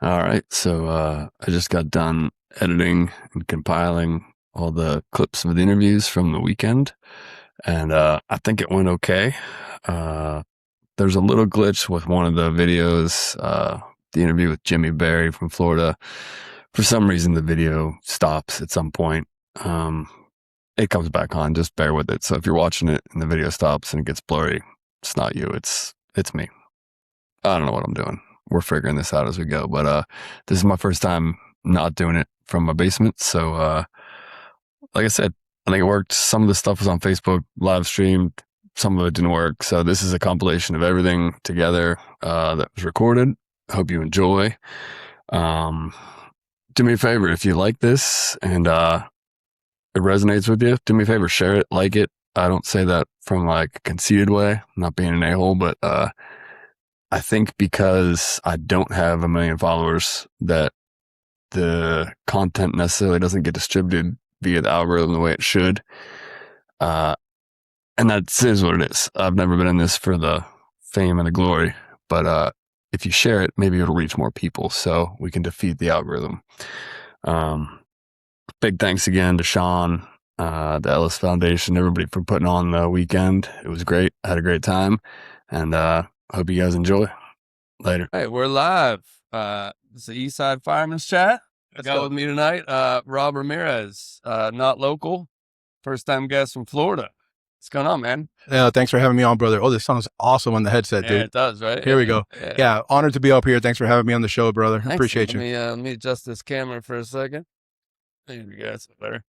All right. I just got done editing and compiling all the clips of the interviews from the weekend, and I think it went okay. Uh, there's a little glitch with one of the videos, the interview with Jimmy Berry from Florida. For some reason, the video stops at some point. Um, it comes back on. Just bear with it. So if you're watching it and the video stops and it gets blurry, it's not you. It's me. I don't know what I'm doing. We're figuring this out as we go. But this is my first time not doing it from my basement. So like I said, I think it worked. Some of the stuff was on Facebook live streamed. Some of it didn't work. So this is a compilation of everything together that was recorded. I hope you enjoy. Um, do me a favor if you like this and it resonates with you. Do me a favor, share it, like it. I don't say that from like a conceited way. I'm not being an a-hole, but I think because I don't have a million followers that the content necessarily doesn't get distributed via the algorithm the way it should. And that is what it is. I've never been in this for the fame and the glory, but if you share it, maybe it'll reach more people so we can defeat the algorithm. Big thanks again to Sean, the Ellis Foundation, everybody for putting on the weekend. It was great. I had a great time, and hope you guys enjoy. Later. Hey, we're live. It's the Eastside Fireman's Chat. Got with me tonight, Rob Ramirez, not local, first-time guest from Florida. What's going on, man? Yeah, thanks for having me on, brother. Oh, this sounds awesome on the headset, dude. Yeah, it does, right? Here we go. Yeah, honored to be up here. Thanks for having me on the show, brother. Thanks. Appreciate you. Let me adjust this camera for a second. There we go. That's better.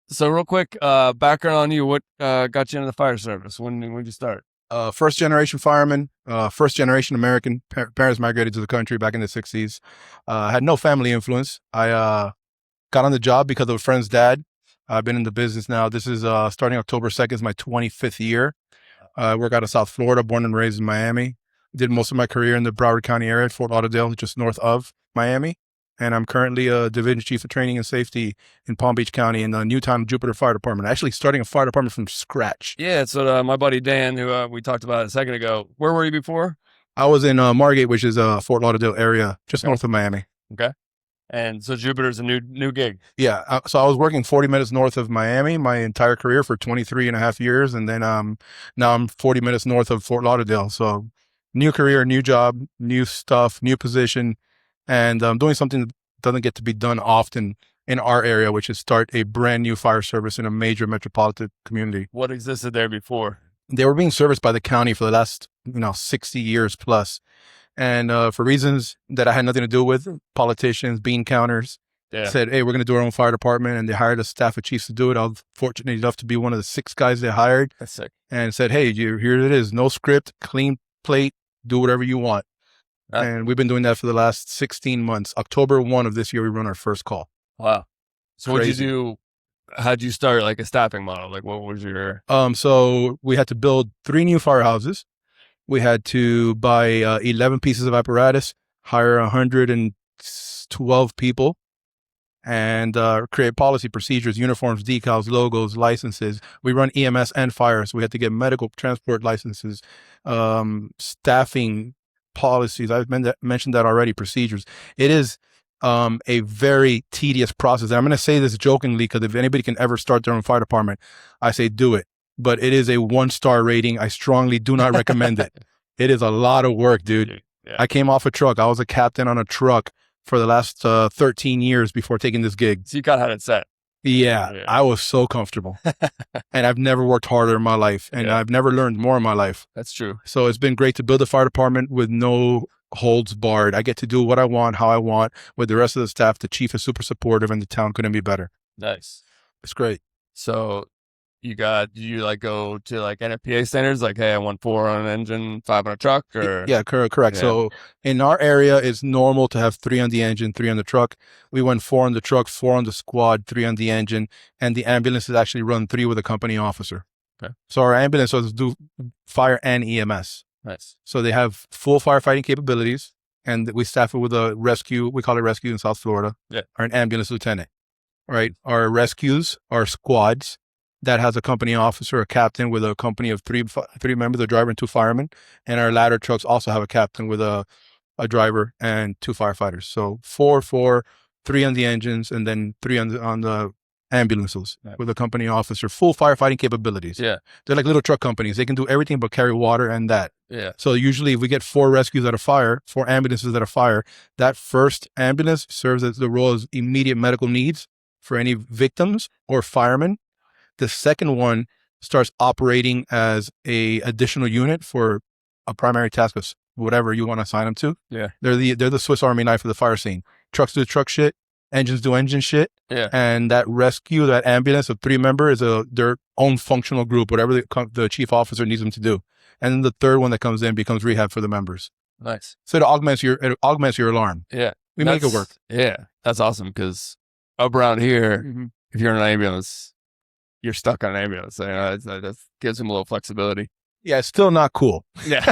So real quick, background on you. What got you into the fire service? When did you start? First generation fireman, first generation American. Parents migrated to the country back in the 60s. Had no family influence. I got on the job because of a friend's dad. I've been in the business now. This is starting October 2nd is my 25th year. I work out of South Florida, born and raised in Miami. Did most of my career in the Broward County area, Fort Lauderdale, just north of Miami. And I'm currently a division chief of training and safety in Palm Beach County in the Newtown Jupiter Fire Department. Actually starting a fire department from scratch. Yeah, so my buddy Dan, who we talked about a second ago, where were you before? I was in Margate, which is Fort Lauderdale area, just north of Miami. Okay. And so Jupiter's a new gig. Yeah. So I was working 40 minutes north of Miami my entire career for 23 and a half years. And then now I'm 40 minutes north of Fort Lauderdale. So new career, new job, new stuff, new position. And I'm doing something that doesn't get to be done often in our area, which is start a brand new fire service in a major metropolitan community. What existed there before? They were being serviced by the county for the last 60 years plus. And for reasons that I had nothing to do with, politicians, bean counters, said, hey, we're going to do our own fire department. And they hired a staff of chiefs to do it. I was fortunate enough to be one of the 6 guys they hired. That's sick. And said, hey, here it is. No script, clean plate, do whatever you want. And we've been doing that for the last 16 months. October 1 of this year, we run our first call. Wow. So what'd you do? How'd you start like a staffing model? Like what was your... So we had to build 3 new firehouses. We had to buy 11 pieces of apparatus, hire 112 people, and create policy procedures, uniforms, decals, logos, licenses. We run EMS and fire, so we had to get medical transport licenses, staffing policies. I've mentioned that already, procedures. It is a very tedious process. And I'm going to say this jokingly because if anybody can ever start their own fire department, I say do it. But it is a 1-star rating. I strongly do not recommend it. It is a lot of work, dude. Yeah. I came off a truck. I was a captain on a truck for the last 13 years before taking this gig. So you got had it set. Yeah, I was so comfortable. And I've never worked harder in my life. And I've never learned more in my life. That's true. So it's been great to build a fire department with no holds barred. I get to do what I want, how I want, with the rest of the staff. The chief is super supportive and the town couldn't be better. Nice. It's great. So you go to like NFPA standards, like, hey, I want 4 on an engine, 5 on a truck, or? Yeah, correct. Yeah. So in our area, it's normal to have 3 on the engine, 3 on the truck. We went 4 on the truck, 4 on the squad, 3 on the engine, and the ambulances actually run 3 with a company officer. Okay. So our ambulances do fire and EMS. Nice. So they have full firefighting capabilities, and we staff it with a rescue. We call it rescue in South Florida. Yeah. Or an ambulance lieutenant. Right. Our rescues are squads that has a company officer, a captain with a company of 3 members, a driver and 2 firemen. And our ladder trucks also have a captain with a a driver, and 2 firefighters. So 4, 3 on the engines, and then 3 on the ambulances with a company officer, full firefighting capabilities. Yeah. They're like little truck companies. They can do everything but carry water and that. Yeah. So usually if we get 4 rescues at a fire, 4 ambulances at a fire, that first ambulance serves as the role as immediate medical needs for any victims or firemen. The second one starts operating as a additional unit for a primary task of whatever you want to assign them to. Yeah. They're the Swiss Army knife of the fire scene. Trucks do truck shit, engines do engine shit. Yeah. And that rescue, that ambulance of 3 members is their own functional group, whatever the chief officer needs them to do. And then the third one that comes in becomes rehab for the members. Nice. So it augments your alarm. Yeah. We make it work. Yeah. That's awesome because up around here, if you're in an ambulance, you're stuck on an ambulance. You know, that gives them a little flexibility. Yeah, it's still not cool. Yeah.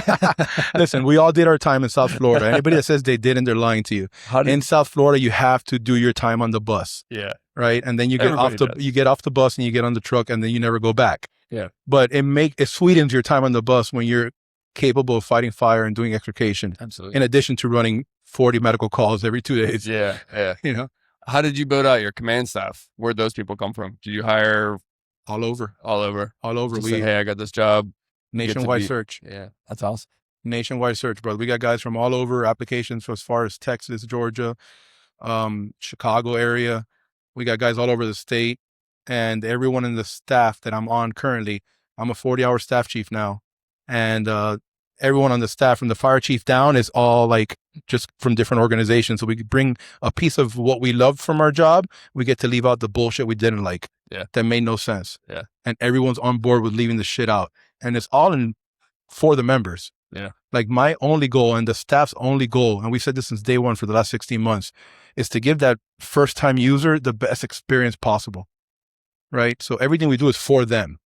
Listen, we all did our time in South Florida. Anybody that says they didn't, they're lying to you. In South Florida, you have to do your time on the bus. Yeah. Right. And then you get off the bus and you get on the truck and then you never go back. Yeah. But it sweetens your time on the bus when you're capable of fighting fire and doing extrication. Absolutely. In addition to running 40 medical calls every 2 days. Yeah. Yeah. You know, how did you build out your command staff? Where'd those people come from? Did you hire all over? All over. We say, hey, I got this job. Nationwide search. Yeah. That's awesome. Nationwide search, brother. We got guys from all over, applications for as far as Texas, Georgia, Chicago area. We got guys all over the state, and everyone in the staff that I'm on currently. I'm a 40-hour staff chief now, and everyone on the staff from the fire chief down is all like just from different organizations. So we bring a piece of what we love from our job. We get to leave out the bullshit we didn't like. Yeah. That made no sense. Yeah. And everyone's on board with leaving the shit out. And it's all for the members. Yeah. Like my only goal and the staff's only goal, and we said this since day one for the last 16 months, is to give that first time user the best experience possible. Right. So everything we do is for them.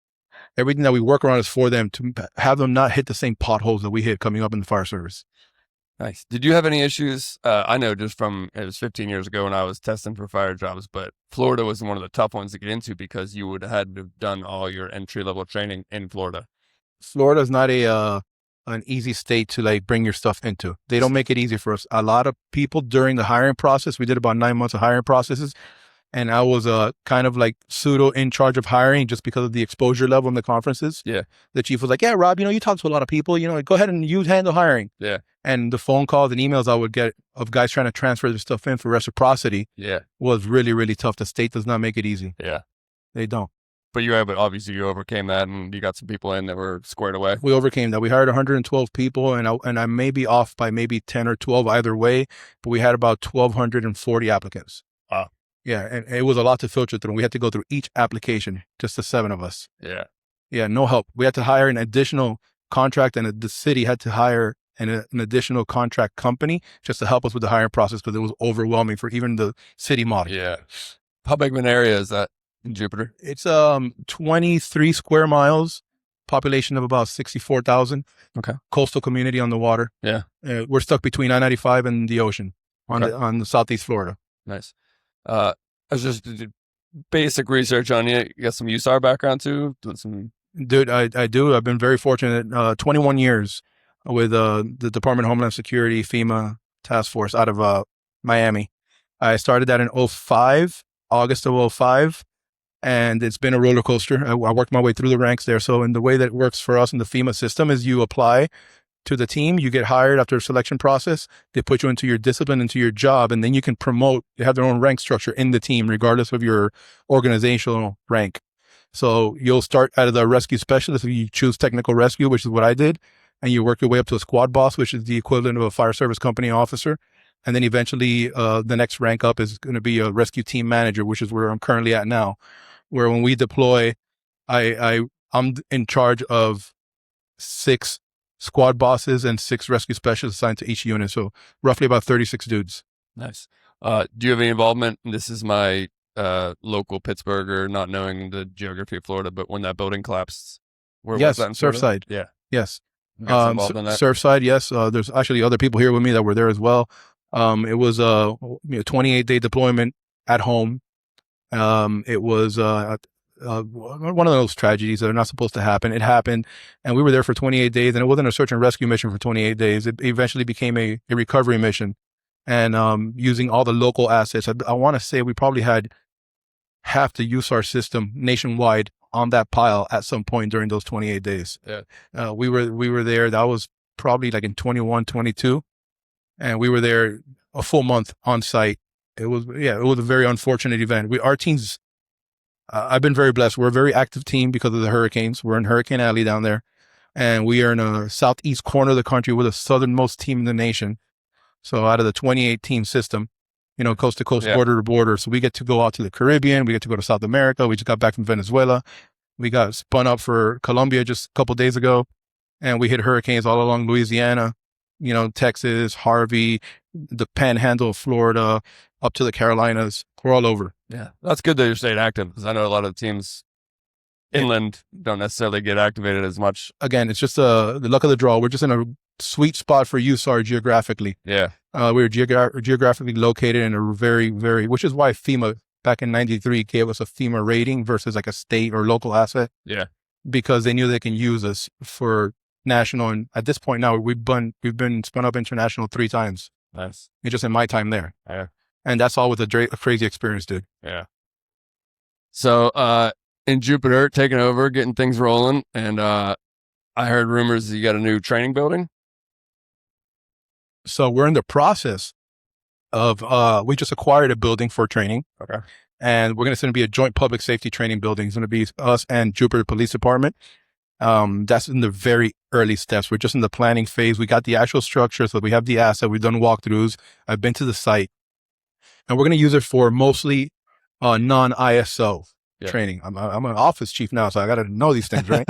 Everything that we work around is for them, to have them not hit the same potholes that we hit coming up in the fire service. Nice. Did you have any issues? I know just from, it was 15 years ago when I was testing for fire jobs, but Florida was one of the tough ones to get into because you would have had to have done all your entry level training in Florida. Florida is not an easy state to like bring your stuff into. They don't make it easy for us. A lot of people during the hiring process, we did about 9 months of hiring processes. And I was kind of like pseudo in charge of hiring just because of the exposure level in the conferences. Yeah. The chief was like, yeah, Rob, you talk to a lot of people, go ahead and you handle hiring. Yeah. And the phone calls and emails I would get of guys trying to transfer their stuff in for reciprocity was really, really tough. The state does not make it easy. Yeah. They don't. But obviously you overcame that and you got some people in that were squared away. We overcame that. We hired 112 people and I may be off by maybe 10 or 12 either way, but we had about 1,240 applicants. Wow. Yeah, and it was a lot to filter through. We had to go through each application, just the 7 of us. Yeah. Yeah, no help. We had to hire an additional contract, and the city had to hire an additional contract company just to help us with the hiring process because it was overwhelming for even the city model. Yeah. How big of an area is that in Jupiter? It's 23 square miles, population of about 64,000. Okay. Coastal community on the water. Yeah. We're stuck between I-95 and the ocean on the southeast Florida. Nice. I was just did basic research on you. You got some USAR background too? Dude, I do. I've been very fortunate. 21 years with the Department of Homeland Security, FEMA task force out of Miami. I started that in August of 2005, and it's been a roller coaster. I worked my way through the ranks there. So in the way that it works for us in the FEMA system is you apply to the team, you get hired after a selection process, they put you into your discipline, into your job, and then you can promote, you have their own rank structure in the team, regardless of your organizational rank. So you'll start out of the rescue specialist if you choose technical rescue, which is what I did, and you work your way up to a squad boss, which is the equivalent of a fire service company officer. And then eventually the next rank up is going to be a rescue team manager, which is where I'm currently at now, where when we deploy, I'm in charge of 6 squad bosses and 6 rescue specialists assigned to each unit. So roughly about 36 dudes. Nice. Do you have any involvement? This is my local Pittsburgher, not knowing the geography of Florida, but when that building collapsed, where was that in Florida? Surfside. Yeah. Yes. Involved in that? Surfside. Yes. There's actually other people here with me that were there as well. It was a 28-day deployment at home. It was one of those tragedies that are not supposed to happen. It happened, and we were there for 28 days, and it wasn't a search and rescue mission for 28 days. It eventually became a recovery mission, and using all the local assets. I want to say we probably had half the USAR system nationwide on that pile at some point during those 28 days. Yeah. We were there. That was probably like in 21, 22, and we were there a full month on site. It was a very unfortunate event. Our teams, I've been very blessed. We're a very active team because of the hurricanes. We're in Hurricane Alley down there, and we are in a southeast corner of the country. We're the southernmost team in the nation. So out of the 28 team system, coast to coast, border to border. So we get to go out to the Caribbean. We get to go to South America. We just got back from Venezuela. We got spun up for Colombia just a couple of days ago, and we hit hurricanes all along Louisiana, Texas, Harvey, the Panhandle of Florida, up to the Carolinas. We're all over. Yeah, that's good that you're staying active, because I know a lot of teams inland don't necessarily get activated as much. Again, it's just the luck of the draw. We're just in a sweet spot for USAR geographically. Yeah. We were geographically located in a very, very, which is why FEMA back in '93 gave us a FEMA rating versus like a state or local asset. Yeah. Because they knew they can use us for national. And at this point now, we've been spun up international 3 times. Nice. It's just in my time there. Yeah. And that's all with a crazy experience, dude. Yeah. So, in Jupiter, taking over, getting things rolling. And, I heard rumors that you got a new training building. So we're in the process of, we just acquired a building for training. Okay. And we're going to be a joint public safety training building. It's going to be us and Jupiter Police Department. That's in the very early steps. We're just in the planning phase. We got the actual structure. So we have the asset. We've done walkthroughs. I've been to the site, and we're going to use it for mostly, non-ISO training. I'm an office chief now, so I got to know these things, right?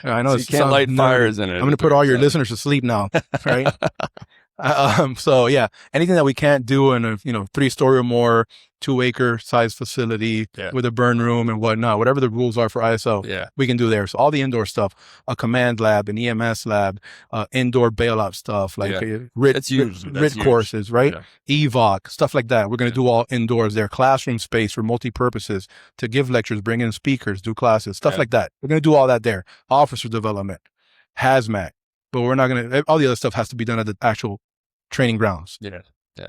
I know So you can't light fires in it. I'm going to put all your listeners to sleep now, right? So yeah, anything that we can't do in a 3-story or more, 2-acre size facility with a burn room and whatnot, whatever the rules are for ISO, we can do there. So all the indoor stuff, a command lab, an EMS lab, indoor bailout stuff, like RIT courses, right? Yeah. EVOC, stuff like that. We're going to do all indoors there. Classroom space for multi-purposes to give lectures, bring in speakers, do classes, stuff like that. We're going to do all that there. Officer development, hazmat. But we're not going to, all the other stuff has to be done at the actual training grounds. Yeah. Yeah.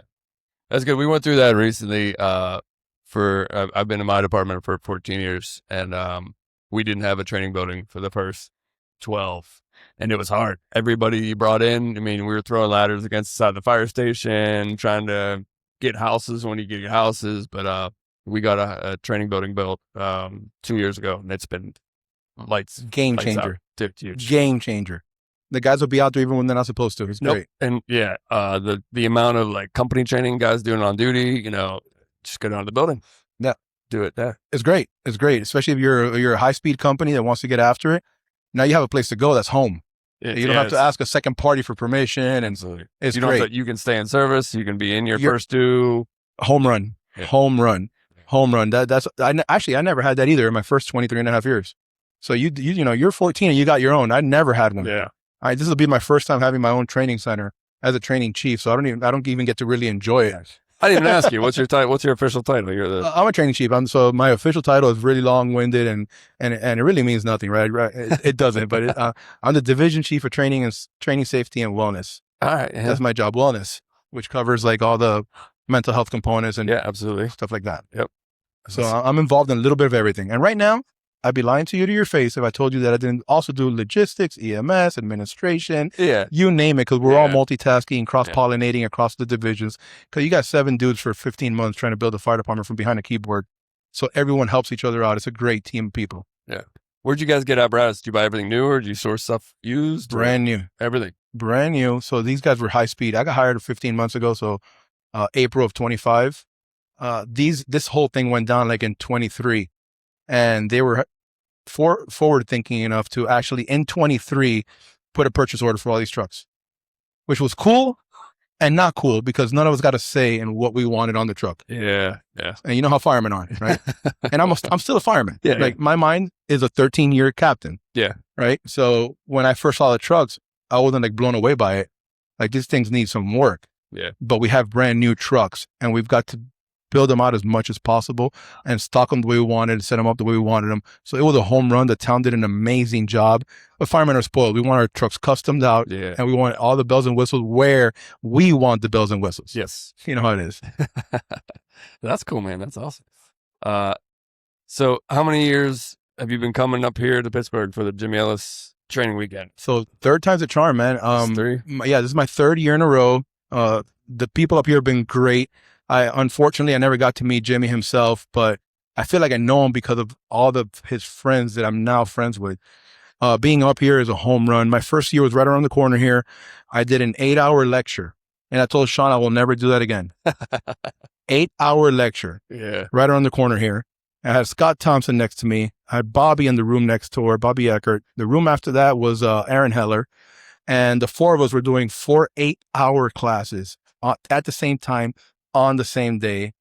That's good. We went through that recently. I've been in my department for 14 years, and we didn't have a training building for the first 12, and it was hard. Everybody you brought in, we were throwing ladders against the side of the fire station, trying to get houses when you get houses. But we got a training building built 2 years ago, and it's been game changer. Huge. Game changer. The guys will be out there even when they're not supposed to. It's great. And the amount of company training guys doing it on duty, just go down to the building. Yeah. Do it there. It's great. It's great. Especially if you're a high speed company that wants to get after it. Now you have a place to go that's home. You don't have to ask a second party for permission, and it's great. You can stay in service. You can be in your first due. Home run. Yeah. Home run. I never had that either in my first 23 and a half years. So you're 14 and you got your own. I never had one. Yeah. This will be my first time having my own training center as a training chief. So I don't even get to really enjoy it. I didn't even ask you. What's your official title? I'm a training chief. So my official title is really long-winded and it really means nothing, right? It doesn't. But I'm the division chief of training and training safety and wellness. All right, yeah. That's my job, wellness, which covers all the mental health components and absolutely stuff like that. Yep. So I'm involved in a little bit of everything. And right now, I'd be lying to you to your face if I told you that I didn't also do logistics, EMS, administration, you name it, because we're all multitasking, cross-pollinating across the divisions. Because you got 7 dudes for 15 months trying to build a fire department from behind a keyboard. So everyone helps each other out. It's a great team of people. Yeah. Where'd you guys get apparatus? Did you buy everything new, or did you source stuff used? Brand new. Everything. Brand new. So these guys were high speed. I got hired 15 months ago, so April of 25. This whole thing went down in 23. And they were forward thinking enough to actually in 23 put a purchase order for all these trucks, which was cool and not cool because none of us got a say in what we wanted on the truck. Yeah. And you know how firemen are, right? And I'm still a fireman. My mind is a 13-year captain. Yeah. Right. So when I first saw the trucks, I wasn't blown away by it. These things need some work. Yeah. But we have brand new trucks and we've got to build them out as much as possible and stock them the way we wanted, set them up the way we wanted them. So it was a home run. The town did an amazing job. But firemen are spoiled. We want our trucks customed out, and we want all the bells and whistles where we want the bells and whistles. Yes. You know how it is. That's cool, man. That's awesome. So how many years have you been coming up here to Pittsburgh for the Jimmy Ellis Training Weekend? So third time's a charm, man. Three? Yeah, this is my third year in a row. The people up here have been great. Unfortunately, I never got to meet Jimmy himself, but I feel like I know him because of all of his friends that I'm now friends with. Being up here is a home run. My first year was right around the corner here. I did an 8-hour lecture, and I told Sean I will never do that again. 8-hour lecture. Yeah. Right around the corner here. I had Scott Thompson next to me. I had Bobby in the room next door, Bobby Eckert. The room after that was Aaron Heller. And the four of us were doing 4 8-hour classes at the same time on the same day.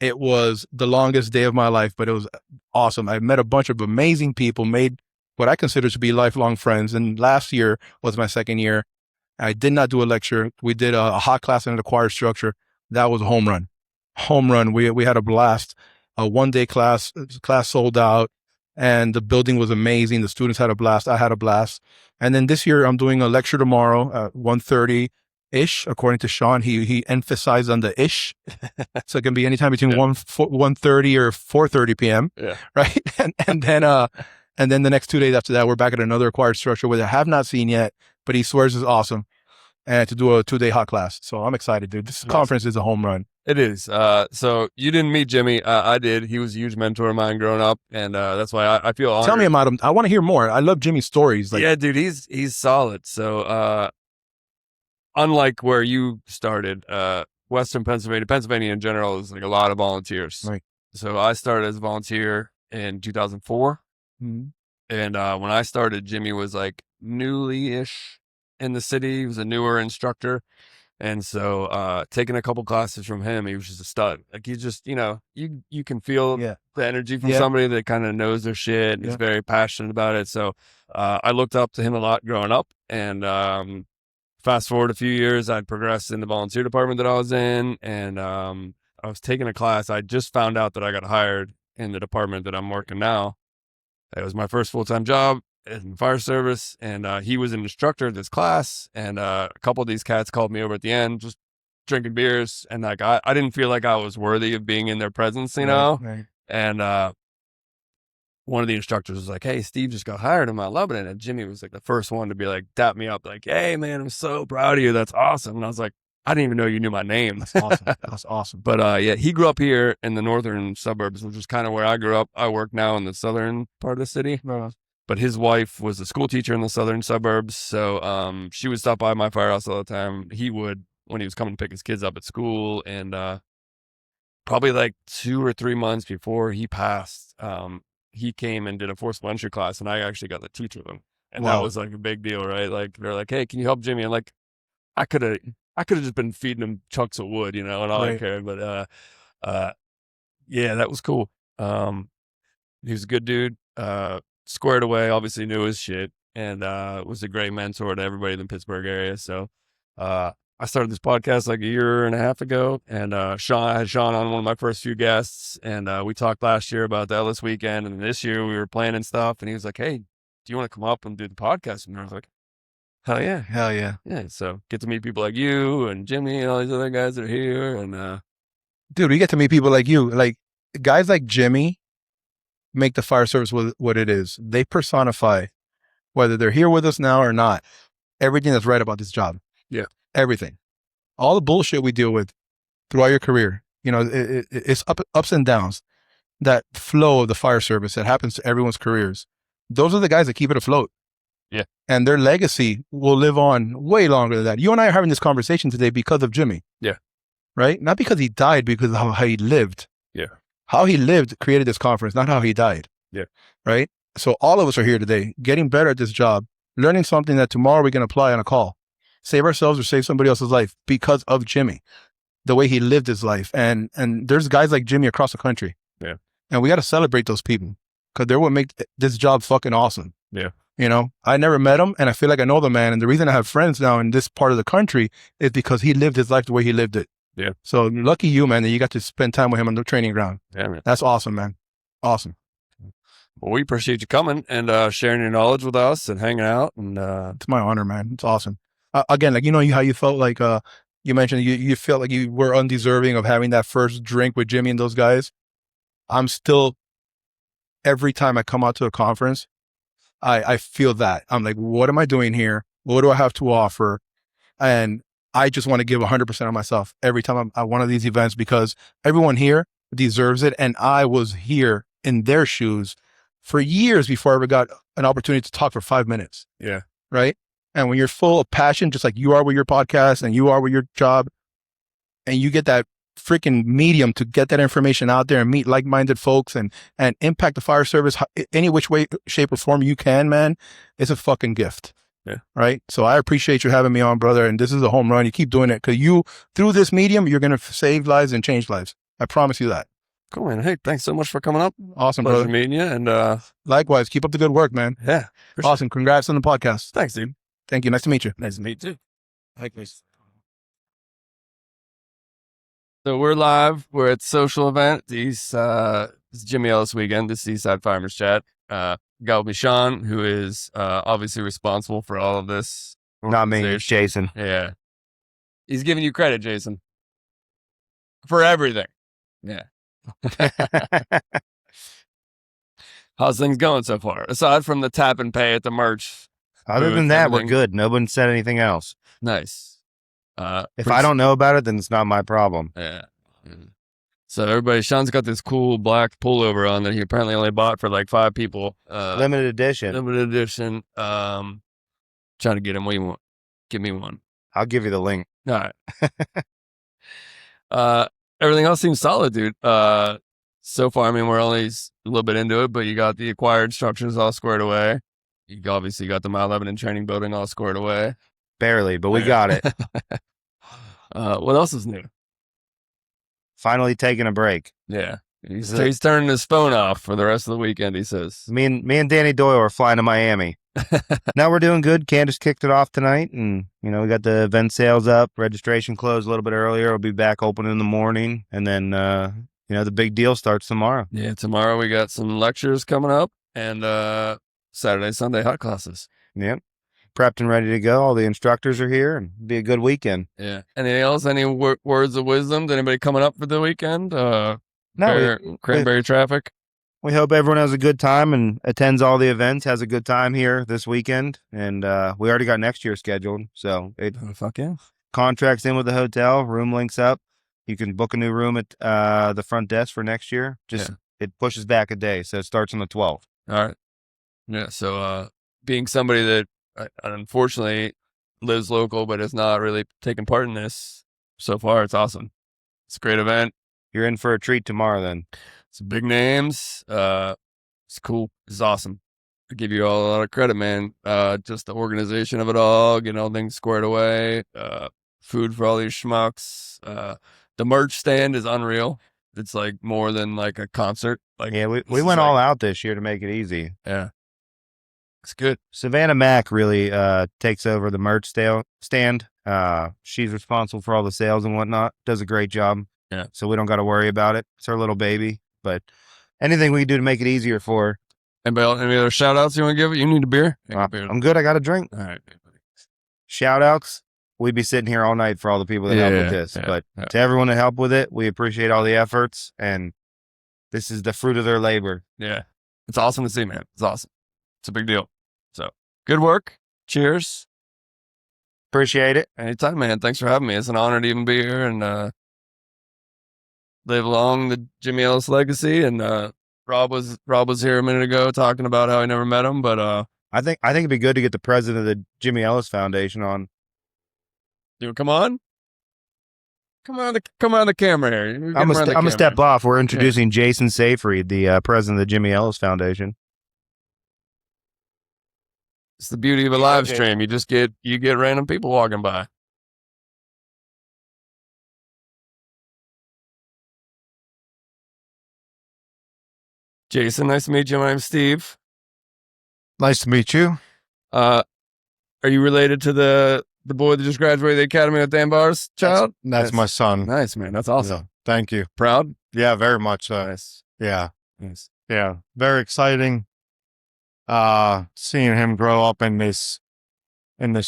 It was the longest day of my life, but it was awesome. I met a bunch of amazing people, made what I consider to be lifelong friends. And last year was my second year. I did not do a lecture. We did a hot class and an acquired structure. That was a home run. Home run. We had a blast. A 1-day class sold out, and the building was amazing. The students had a blast. I had a blast. And then this year I'm doing a lecture tomorrow at 1:30-ish. According to Sean, he emphasized on the ish. So it can be anytime between 1:30 or 4:30 p.m. Yeah. Right. And then the next 2 days after that, we're back at another acquired structure which I have not seen yet, but he swears is awesome. And to do a 2-day hot class. So I'm excited, dude. This conference is a home run. It is. So you didn't meet Jimmy. I did. He was a huge mentor of mine growing up, and that's why I feel honored. Tell me about him. I want to hear more. I love Jimmy's stories. Yeah, dude, he's solid. So unlike where you started, Western Pennsylvania in general is like a lot of volunteers. Right. So I started as a volunteer in 2004, Mm-hmm. and when I started, Jimmy was like newly-ish in the city. He was a newer instructor. And so taking a couple classes from him, he was just a stud. Like he just, you can feel the energy from somebody that kind of knows their shit and is very passionate about it. So I looked up to him a lot growing up. And fast forward a few years, I'd progressed in the volunteer department that I was in. And I was taking a class. I just found out that I got hired in the department that I'm working now. It was my first full-time job in the fire service, and he was an instructor of this class, and a couple of these cats called me over at the end, just drinking beers, and like I didn't feel like I was worthy of being in their presence, you know. Right. And one of the instructors was like, "Hey, Steve just got hired. Am I loving it?" And Jimmy was like the first one to be like, tap me up, like, "Hey, man, I'm so proud of you. That's awesome." And I was like, I didn't even know you knew my name. That's awesome. That's awesome. But yeah, he grew up here in the northern suburbs, which is kind of where I grew up. I work now in the southern part of the city. But his wife was a school teacher in the southern suburbs. So she would stop by my firehouse all the time. He would, when he was coming to pick his kids up at school. And probably like 2 or 3 months before he passed, he came and did a forcible entry class. And I actually got to teach with him. And that was like a big deal, right? Like they're like, "Hey, can you help Jimmy?" And like, I could have just been feeding him chunks of wood, and all I cared. But yeah, that was cool. He was a good dude. Squared away, obviously knew his shit, and was a great mentor to everybody in the Pittsburgh area. So I started this podcast like 1.5 years ago, and I had Sean on, one of my first few guests, and we talked last year about the Ellis weekend, and this year we were planning stuff, and he was like, "Hey, do you want to come up and do the podcast?" And I was like, "Hell yeah." Hell yeah. Yeah, so get to meet people like you and Jimmy and all these other guys that are here, and dude, we get to meet people like you, like guys like Jimmy. Make the fire service what it is. They personify, whether they're here with us now or not, everything that's right about this job. Yeah. Everything. All the bullshit we deal with throughout your career. It's ups and downs. That flow of the fire service that happens to everyone's careers. Those are the guys that keep it afloat. Yeah. And their legacy will live on way longer than that. You and I are having this conversation today because of Jimmy. Yeah. Right? Not because he died, because of how he lived. Yeah. How he lived created this conference, not how he died. Yeah. Right? So all of us are here today, getting better at this job, learning something that tomorrow we can apply on a call. Save ourselves or save somebody else's life because of Jimmy, the way he lived his life. And there's guys like Jimmy across the country. Yeah. And we got to celebrate those people because they're what make this job fucking awesome. Yeah. I never met him, and I feel like I know the man. And the reason I have friends now in this part of the country is because he lived his life the way he lived it. Yeah. So lucky you, man, that you got to spend time with him on the training ground. Yeah, man. That's awesome, man. Awesome. Well, we appreciate you coming and sharing your knowledge with us and hanging out. And It's my honor, man. It's awesome. Again, like, how you felt like, you mentioned you felt like you were undeserving of having that first drink with Jimmy and those guys. I'm still, every time I come out to a conference, I feel that. I'm like, what am I doing here? What do I have to offer? And I just want to give 100% of myself every time I'm at one of these events, because everyone here deserves it. And I was here in their shoes for years before I ever got an opportunity to talk for 5 minutes. yeah, Right. And when you're full of passion, just like you are with your podcast and you are with your job, and you get that freaking medium to get that information out there and meet like-minded folks and impact the fire service any which way, shape, or form you can, man, it's a fucking gift. Yeah. Right. So I appreciate you having me on, brother. And this is a home run. You keep doing it, because through this medium, you're going to save lives and change lives. I promise you that. cool, man. Hey, thanks so much for coming up. Awesome, Pleasure brother. meeting you. And Likewise, keep up the good work, man. yeah, Awesome. Congrats on the podcast. Thanks, dude. Thank you. Nice to meet you. Nice to meet you too. Likewise. So we're live. We're at social event. It's Jimmy Ellis Weekend. This is Eastside Farmers Chat. Got with me Sean, who is obviously responsible for all of this. Not me, it's Jason. Yeah. He's giving you credit, Jason, for everything. Yeah. How's things going so far? Aside from the tap and pay at the merch. Other than that, we're good. No one said anything else. Nice. If I don't know about it, then it's not my problem. Yeah. So everybody, Sean's got this cool black pullover on that he apparently only bought for like 5 people. Limited edition. Limited edition. Trying to get him what you want. Give me one. I'll give you the link. All right. Everything else seems solid, dude. So far, I mean, we're only a little bit into it, but you got the acquired structures all squared away. You obviously got the Mount Lebanon training building all squared away. Barely, but we got it. What else is new? Finally taking a break. Yeah. He's turning his phone off for the rest of the weekend, he says. Me and Danny Doyle are flying to Miami. Now we're doing good. Candace kicked it off tonight, and we got the event sales up. Registration closed a little bit earlier. We'll be back open in the morning, and then the big deal starts tomorrow. Yeah, tomorrow we got some lectures coming up, and Saturday, Sunday hot classes. Yep. Prepped and ready to go. All the instructors are here, and it'll be a good weekend. Yeah. Anything else? Any words of wisdom to anybody coming up for the weekend? Cranberry traffic. We hope everyone has a good time and attends all the events, has a good time here this weekend. And we already got next year scheduled. So Fuck yeah. Contracts in with the hotel, room links up. You can book a new room at the front desk for next year. It pushes back a day. So it starts on the 12th. All right. Yeah. So being somebody that unfortunately lives local but has not really taken part in this so far, it's awesome. It's a great event. You're in for a treat tomorrow then. Some big names. It's cool. It's awesome. I give you all a lot of credit, man. Just the organization of it all, getting all things squared away. Food for all these schmucks. The merch stand is unreal. It's like more than like a concert. Like, yeah, we went all out this year to make it easy. Yeah. It's good. Savannah Mack really takes over the merch stand. She's responsible for all the sales and whatnot. Does a great job. Yeah. So we don't got to worry about it. It's our little baby. But anything we can do to make it easier for her. Any other shout outs you want to give? You need a beer? I'm good. I got a drink. All right. Shout outs. We'd be sitting here all night for all the people that help with this. But to everyone that helped with it, we appreciate all the efforts. And this is the fruit of their labor. Yeah. It's awesome to see, man. It's awesome. It's a big deal. So good work. Cheers. Appreciate it. Anytime, man. Thanks for having me. It's an honor to even be here and live along the Jimmy Ellis legacy. And Rob was here a minute ago talking about how he never met him, but I think it'd be good to get the president of the Jimmy Ellis Foundation on. You come on the camera here. I'm gonna step off. We're introducing Jason Seyfried, the president of the Jimmy Ellis Foundation. It's the beauty of a live stream. You get random people walking by. Jason, nice to meet you. My name's Steve. Nice to meet you. Are you related to the the boy that just graduated the academy at Dan Bar's child? That's my son. Nice, man. That's awesome. Yeah, thank you. Proud? Yeah, very much so. Nice. Yeah, Nice. yeah, very exciting. Seeing him grow up in this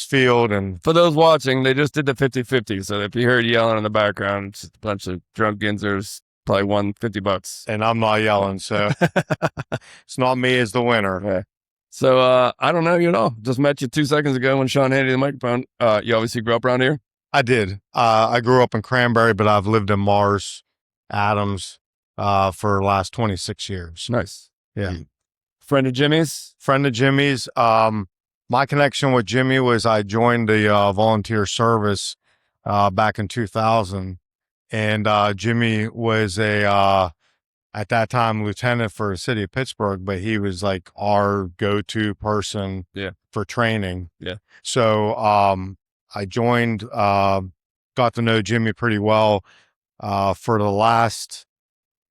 field, and For those watching, they just did the 50-50. So if you heard yelling in the background, it's just a bunch of drunk Ginzers probably won $50. and I'm not yelling, so it's not me as the winner. Yeah. So I don't know you at all. Just met you 2 seconds ago when Sean handed you the microphone. You obviously grew up around here? I did. I grew up in Cranberry, but I've lived in Mars, Adams, for the last 26 years. Nice. Yeah. Friend of Jimmy's? Friend of Jimmy's. My connection with Jimmy was I joined the volunteer service back in 2000, and Jimmy was at that time lieutenant for the city of Pittsburgh, but he was like our go-to person for training. Yeah. So I joined, got to know Jimmy pretty well. For the last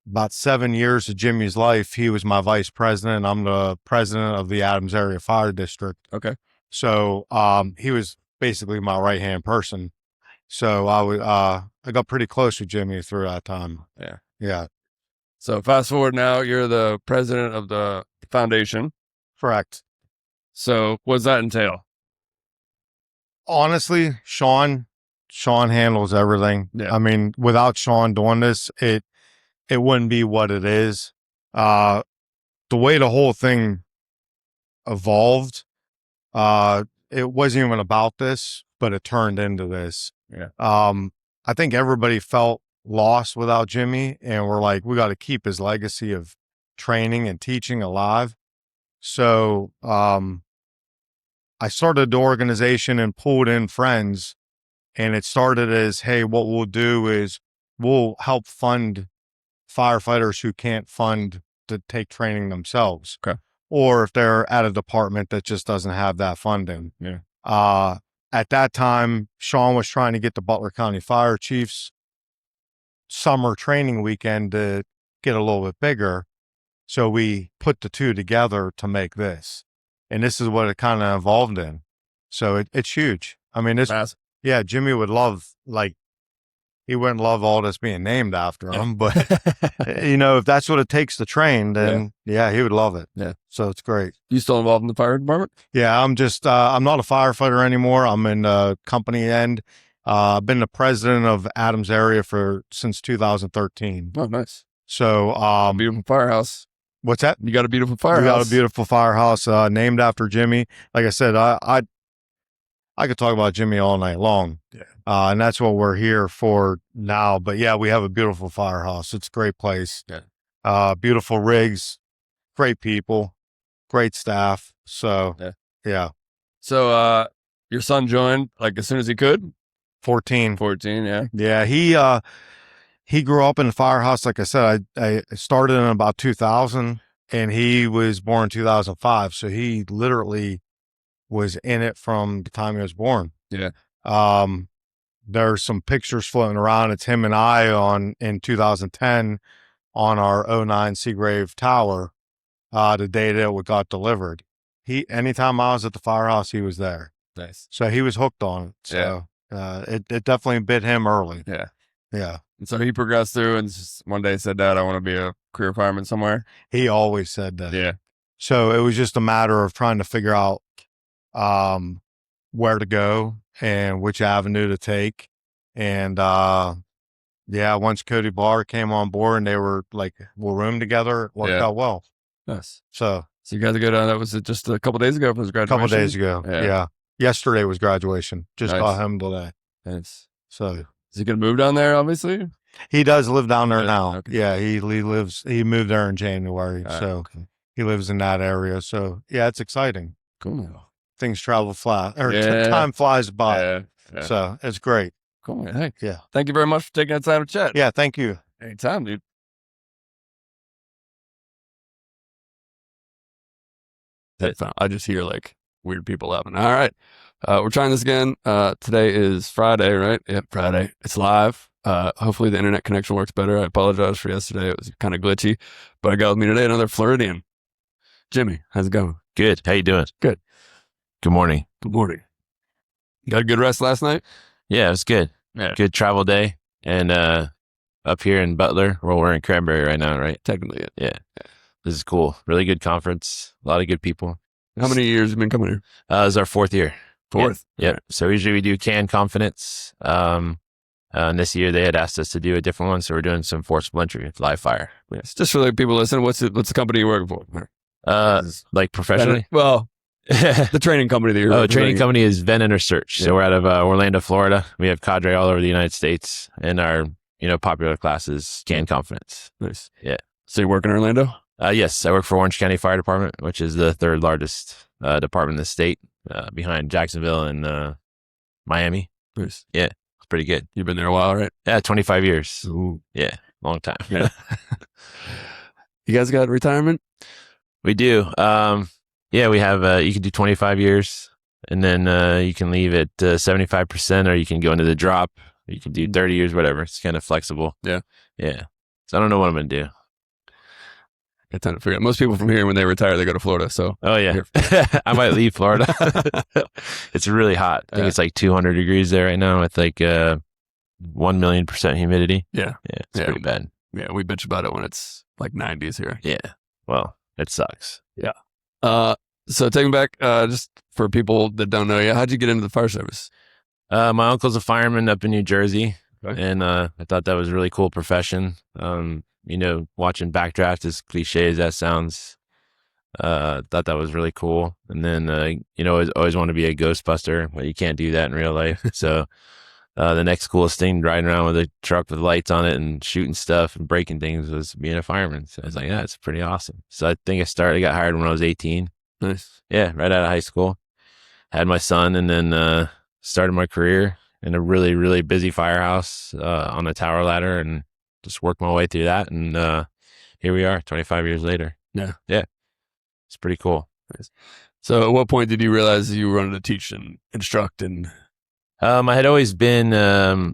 about 7 years of Jimmy's life, he was my vice president. I'm the president of the Adams Area Fire District. Okay. So he was basically my right-hand person. So I got pretty close with Jimmy through that time. Yeah. Yeah. So fast forward now, you're the president of the foundation. Correct. So what does that entail? Honestly, Sean handles everything. Yeah. I mean, without Sean doing this, it wouldn't be what it is. The way the whole thing evolved, it wasn't even about this, but it turned into this. Yeah. I think everybody felt lost without Jimmy, and we're like, we got to keep his legacy of training and teaching alive. So I started the organization and pulled in friends, and it started as, hey, what we'll do is we'll help fund firefighters who can't fund to take training themselves. Okay. Or if they're at a department that just doesn't have that funding. Yeah. At that time, Sean was trying to get the Butler County Fire Chiefs summer training weekend to get a little bit bigger. So we put the two together to make this. And this is what it kind of evolved in. So it's huge. I mean, yeah, Jimmy would love, like, he wouldn't love all this being named after him, but if that's what it takes to train, then yeah, he would love it. Yeah. So it's great. You still involved in the fire department? Yeah, I'm just, I'm not a firefighter anymore. I'm in company end. I've been the president of Adams area since 2013. Oh, nice. So, Beautiful firehouse. What's that? You got a beautiful firehouse. We got a beautiful firehouse named after Jimmy. Like I said, I could talk about Jimmy all night long. Yeah. And that's what we're here for now. But yeah, we have a beautiful firehouse. It's a great place. Yeah. Beautiful rigs, great people, great staff. So yeah. So your son joined like as soon as he could? 14, yeah. Yeah, he grew up in the firehouse. Like I said, I started in about 2000, and he was born in 2005. So he literally was in it from the time he was born. Yeah. There's some pictures floating around. It's him and I in 2010 on our '09 Seagrave Tower, the day that it got delivered. Anytime I was at the firehouse, he was there. Nice. So he was hooked on it. So it definitely bit him early. Yeah. Yeah. And so he progressed through and just one day said, Dad, I want to be a career fireman somewhere. He always said that. Yeah. So it was just a matter of trying to figure out where to go and which avenue to take. And once Cody Barr came on board and they were like, we'll room together, it worked out well. Nice. So you guys go down. That was just a couple days ago for his graduation? A couple days ago. Yeah. Yesterday was graduation. Just got him today. Nice. So is he going to move down there, obviously? He does live down there now. Okay. Yeah, he moved there in January. He lives in that area. So yeah, it's exciting. Cool. Things travel fast, or time flies by. Yeah. So it's great. Cool. Hey. Yeah. Thank you very much for taking the time to chat. Yeah, thank you. Anytime, dude. I just hear like weird people laughing. All right. We're trying this again. Today is Friday, right? Yep, Friday. It's live. Hopefully the internet connection works better. I apologize for yesterday. It was kind of glitchy, but I got with me today another Floridian. Jimmy, how's it going? Good. How you doing? Good. Good morning. Good morning. You got a good rest last night? Yeah, it was good. Yeah. Good travel day. And up here in Butler, well, we're in Cranberry right now, right? Technically, Yeah. This is cool. Really good conference. A lot of good people. How many years have you been coming here? This is our 4th year. Fourth. Yep. Right. So usually we do CAN Confidence. And this year they had asked us to do a different one, so we're doing some forcible entry, live fire. Yes. Just for the people listening, what's the company you're working for? Like professionally? Well, the training company that you're the training company is Ven Enter Search. Yeah. So we're out of Orlando, Florida. We have cadre all over the United States, and our popular class is CAN Confidence. Nice. Yeah. So you work in Orlando? Yes, I work for Orange County Fire Department, which is the 3rd largest department in the state, behind Jacksonville and Miami. Nice. Yeah, it's pretty good. You've been there a while, right? Yeah, 25 years. Ooh. Yeah, long time. Yeah. You guys got retirement? We do. Yeah, we have, you can do 25 years, and then you can leave at 75%, or you can go into the drop. You can do 30 years, whatever. It's kind of flexible. Yeah. Yeah. So I don't know what I'm going to do. Got time to figure out. Most people from here, when they retire, they go to Florida. So, oh yeah, I might leave Florida. It's really hot. I think it's like 200 degrees there right now with like 1,000,000% humidity. Yeah, it's pretty bad. Yeah, we bitch about it when it's like 90s here. Yeah, well, it sucks. Yeah. So taking back, just for people that don't know you, how'd you get into the fire service? My uncle's a fireman up in New Jersey, okay. And I thought that was a really cool profession. Watching Backdraft, as cliche as that sounds, thought that was really cool. And then, always want to be a Ghostbuster, but you can't do that in real life. So the next coolest thing, riding around with a truck with lights on it and shooting stuff and breaking things, was being a fireman. So I was like, yeah, it's pretty awesome. So I think I got hired when I was 18. Nice. Yeah, right out of high school. Had my son, and then started my career in a really, really busy firehouse on a tower ladder, and just worked my way through that. And here we are 25 years later. Yeah. It's pretty cool. Nice. So at what point did you realize you wanted to teach and instruct? And I had always been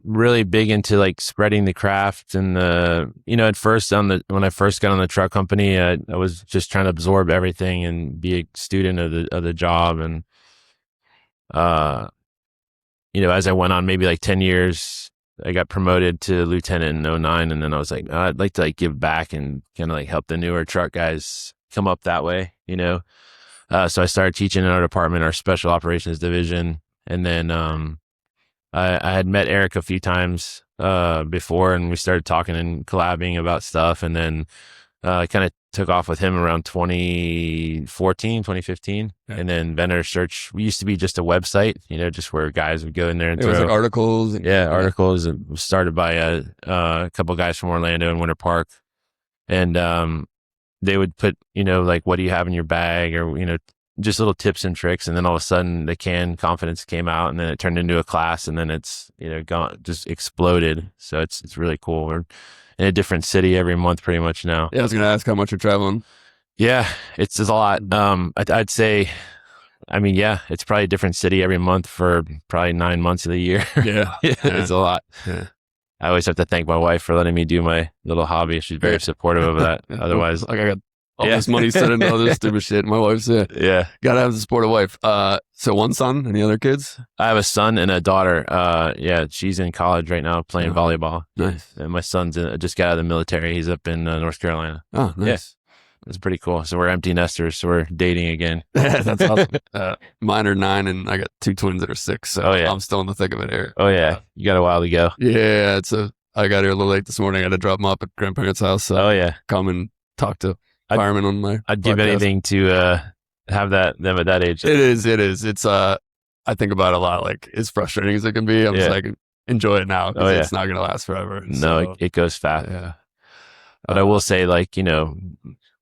really big into like spreading the craft, and at first when I first got on the truck company, I was just trying to absorb everything and be a student of the job. And as I went on, maybe like 10 years, I got promoted to lieutenant in 2009, and then I was like, I'd like to like give back and kind of like help the newer truck guys come up that way, So I started teaching in our department, our special operations division, and then I had met Eric a few times before, and we started talking and collabing about stuff, and then I kind of took off with him around 2015. Yeah. And then Ven Enter Search, we used to be just a website, just where guys would go in there and it was like articles. Articles. It was started by a couple guys from Orlando and Winter Park, and they would put, like, what do you have in your bag, or just little tips and tricks. And then all of a sudden the CAN Confidence came out, and then it turned into a class, and then it's just exploded. So it's really cool. We're in a different city every month pretty much now. Yeah, I was gonna ask how much you're traveling. Yeah, it's a lot. I'd say, it's probably a different city every month for probably 9 months of the year. Yeah. It's a lot. Yeah. I always have to thank my wife for letting me do my little hobby. She's very supportive of that. Otherwise, like, I got all this money set into all this stupid shit. My wife's yeah, gotta have the supportive wife. So one son, any other kids? I have a son and a daughter. She's in college right now playing volleyball. Nice. And my son's just got out of the military. He's up in North Carolina. Oh, nice. Yeah. It's pretty cool. So we're empty nesters. So we're dating again. That's awesome. Mine are 9, and I got 2 twins that are 6. So yeah. I'm still in the thick of it here. Oh yeah, you got a while to go. Yeah, I got here a little late this morning. I had to drop them up at grandparents' house. So come and talk to firemen on my I'd give anything to have them at that age. It is. It's I think about it a lot. Like, as frustrating as it can be, I'm just like, enjoy it now, because it's not gonna last forever. No, it goes fast. Yeah. But I will say, like,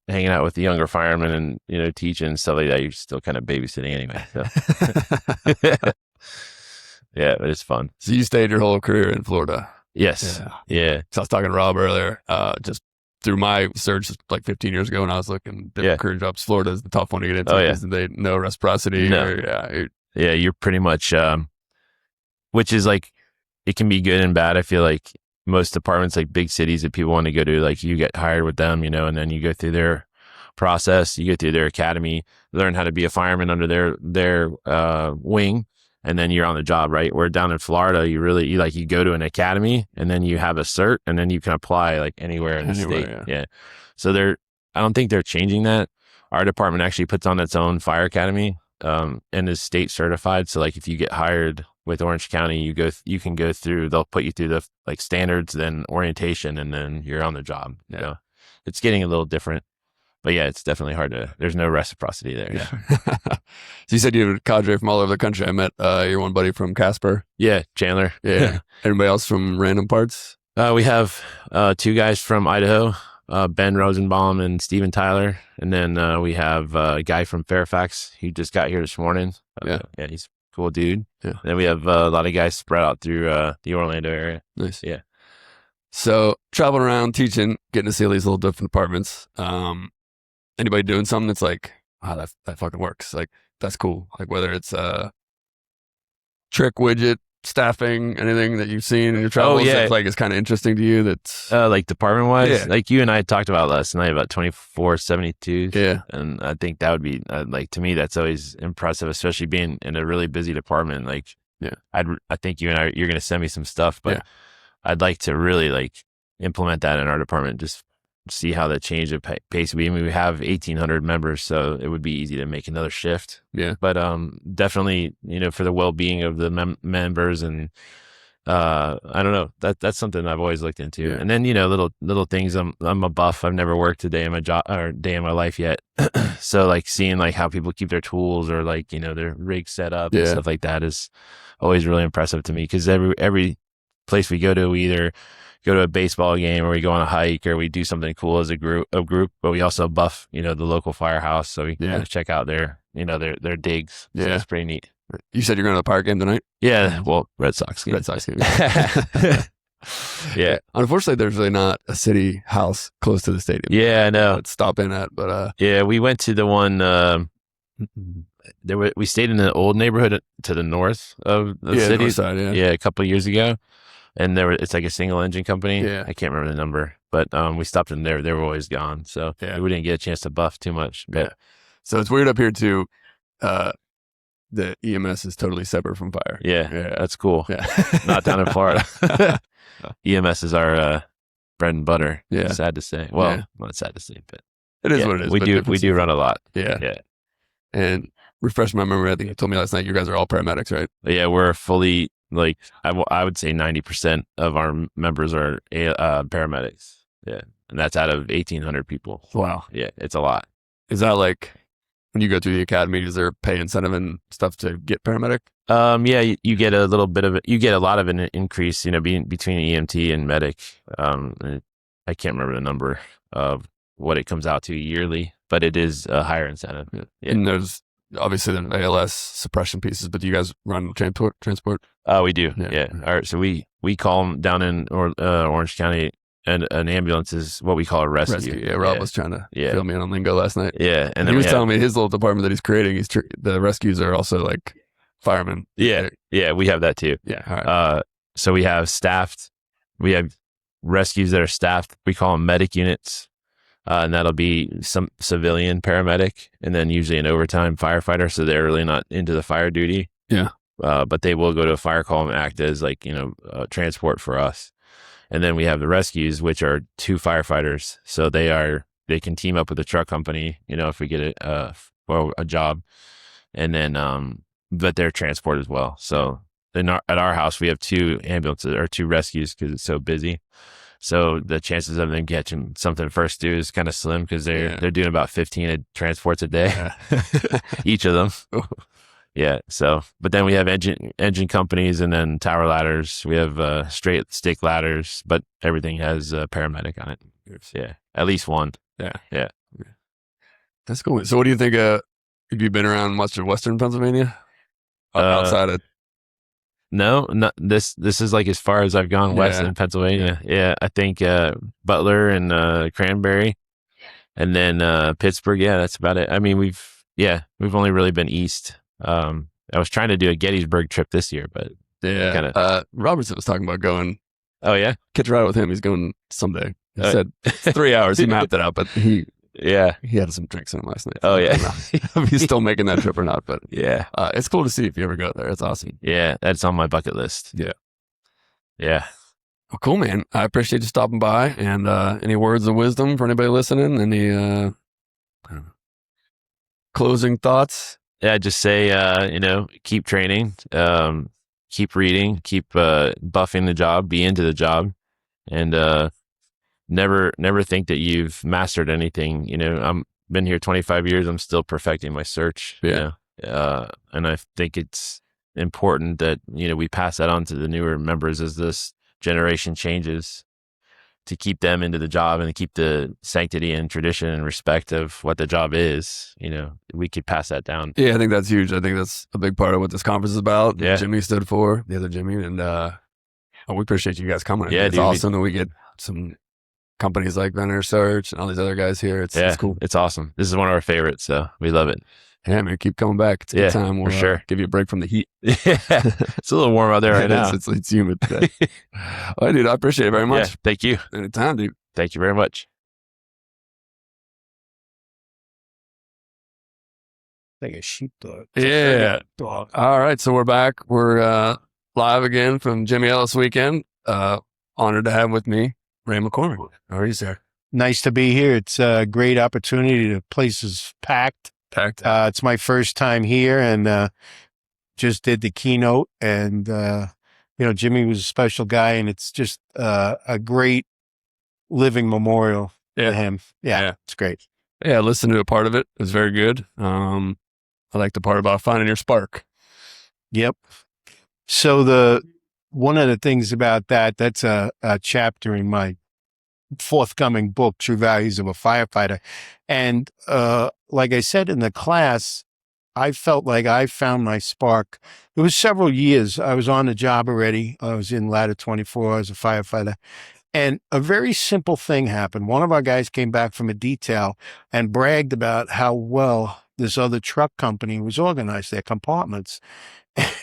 hanging out with the younger firemen and teaching and stuff like that, you're still kind of babysitting anyway. So. Yeah, but it's fun. So you stayed your whole career in Florida? Yes. Yeah. So I was talking to Rob earlier, just through my search like 15 years ago when I was looking different career jobs. Florida is the tough one to get into because they know reciprocity. No. You're pretty much, which is like, it can be good and bad. I feel like most departments, like big cities that people want to go to, like, you get hired with them, and then you go through their process, you go through their academy, learn how to be a fireman under their wing. and then you're on the job, right? Where down in Florida, you go to an academy and then you have a cert and then you can apply like anywhere in the state. Yeah. So I don't think they're changing that. Our department actually puts on its own fire academy, and is state certified. So like if you get hired with Orange County, you can go through, they'll put you through the like standards, then orientation, and then you're on the job. Yeah. So it's getting a little different. But yeah, it's definitely there's no reciprocity there. Yeah. So you said you have a cadre from all over the country. I met your one buddy from Casper. Yeah, Chandler. Yeah. Anybody else from random parts? We have 2 guys from Idaho, Ben Rosenbaum and Steven Tyler. And then we have a guy from Fairfax. He just got here this morning. Yeah, he's a cool dude. Yeah. And then we have a lot of guys spread out through the Orlando area. Nice. Yeah. So traveling around, teaching, getting to see all these little different departments. Anybody doing something that's like, wow, that fucking works. Like, that's cool. Like whether it's trick widget, staffing, anything that you've seen in your travels that's like is kind of interesting to you. That's like department wise, like you and I talked about last night about 2472. Yeah, and I think that would be like, to me, that's always impressive, especially being in a really busy department. Like, I think you and I, you're going to send me some stuff, but I'd like to really like implement that in our department. Just see how the change of pace would be. I mean, we have 1,800 members, so it would be easy to make another shift. Yeah. But definitely, for the well-being of the members, and I don't know, that's something I've always looked into. Yeah. And then little things. I'm a buff. I've never worked a day in my job or day in my life yet. So like seeing like how people keep their tools or like their rig set up and stuff like that is always really impressive to me, because every place we go to, we either go to a baseball game or we go on a hike or we do something cool as a group, but we also buff, the local firehouse. So we kind of check out their digs. So it's pretty neat. You said you're going to the Pirate game tonight? Yeah. Well, Red Sox game. Yeah. Unfortunately, there's really not a city house close to the stadium. Yeah, I know. Let's stop in at, but yeah, we went to the one, we stayed in the old neighborhood to the north of the city. North side, a couple of years ago. And it's like a single engine company. Yeah. I can't remember the number, but we stopped in there. They were always gone. So we didn't get a chance to buff too much. But. Yeah. So it's weird up here too. The EMS is totally separate from fire. Yeah. That's cool. Yeah. Not down in Florida. EMS is our bread and butter. Yeah. Sad to say. Well, not sad to say, but it is what it is. We do run a lot. Yeah. And refresh my memory, I think you told me last night you guys are all paramedics, right? Yeah, we're fully, like, I would say 90% of our members are paramedics. Yeah. And that's out of 1,800 people. Wow. Yeah, it's a lot. Is that like, when you go through the academy, is there pay incentive and stuff to get paramedic? Yeah, you get a little bit of it. You get a lot of an increase, being between EMT and medic. I can't remember the number of what it comes out to yearly, but it is a higher incentive. Yeah. And there's obviously the ALS suppression pieces, but do you guys run transport? We do. Yeah. All right. So we call them down in Orange County, and an ambulance is what we call a rescue. Yeah, Rob was trying to fill me in on lingo last night. Yeah, and then he was telling me his little department that he's creating. The rescues are also like firemen. Yeah, we have that too. Yeah. All right. So we have staffed. We have rescues that are staffed. We call them medic units, and that'll be some civilian paramedic, and then usually an overtime firefighter. So they're really not into the fire duty. Yeah. But they will go to a fire call and act as like transport for us. And then we have the rescues, which are 2 firefighters. So they can team up with the truck company, if we get a job, and then, but they're transport as well. So at our house, we have 2 ambulances or 2 rescues because it's so busy. So the chances of them catching something first due is kind of slim because they're doing about 15 transports a day, each of them. Yeah. So, but then we have engine companies and then tower ladders. We have straight stick ladders, but everything has a paramedic on it. Yeah. At least one. Yeah. That's cool. So what do you think, have you been around much of Western Pennsylvania? Outside of... No, not this is like as far as I've gone west in Pennsylvania. Yeah. I think Butler and Cranberry and then Pittsburgh. Yeah, that's about it. I mean, we've only really been east. I was trying to do a Gettysburg trip this year, but Robertson was talking about going. Oh yeah, catch a ride with him. He's going someday. He said 3 hours. He mapped it out, but he Yeah. He had some drinks in him last night. Oh, I yeah. don't know if he's still making that trip or not, but Yeah. it's cool to see if you ever go there. It's awesome. Yeah. That's on my bucket list. Yeah. Yeah. Well, cool, man. I appreciate you stopping by. And any words of wisdom for anybody listening? Any I don't know, closing thoughts? Yeah. Just say, keep training, keep reading, keep buffing the job, be into the job, and never think that you've mastered anything. I'm been here 25 years. I'm still perfecting my search. Yeah. And I think it's important that, we pass that on to the newer members as this generation changes, to keep them into the job and to keep the sanctity and tradition and respect of what the job is. We could pass that down. Yeah, I think that's huge. I think that's a big part of what this conference is about. Yeah. Jimmy stood for, the other Jimmy. And we appreciate you guys coming. Yeah, it's dude, awesome that we get some companies like Vendor Search and all these other guys here. It's cool. It's awesome. This is one of our favorites, so we love it. Yeah, man, keep coming back. It's a good time. We'll for sure. give you a break from the heat. Yeah, it's a little warm out there right now. It's humid today. All right, dude, I appreciate it very much. Yeah, thank you. Anytime, dude. Thank you very much. Like a sheepdog. Yeah. Dog. All right, so we're back. We're live again from Jimmy Ellis Weekend. Honored to have with me Ray McCormick. How are you, sir? Nice to be here. It's a great opportunity. The place is packed. It's my first time here, and just did the keynote. And Jimmy was a special guy, and it's just a great living memorial to him. Yeah, it's great. Yeah, I listened to a part of it. It was very good. I like the part about finding your spark. Yep. So one of the things about that's a chapter in my forthcoming book, True Values of a Firefighter. And like I said in the class, I felt like I found my spark. It was several years. I was on the job already. I was in ladder 24 as a firefighter. And a very simple thing happened. One of our guys came back from a detail and bragged about how well this other truck company was organized, their compartments.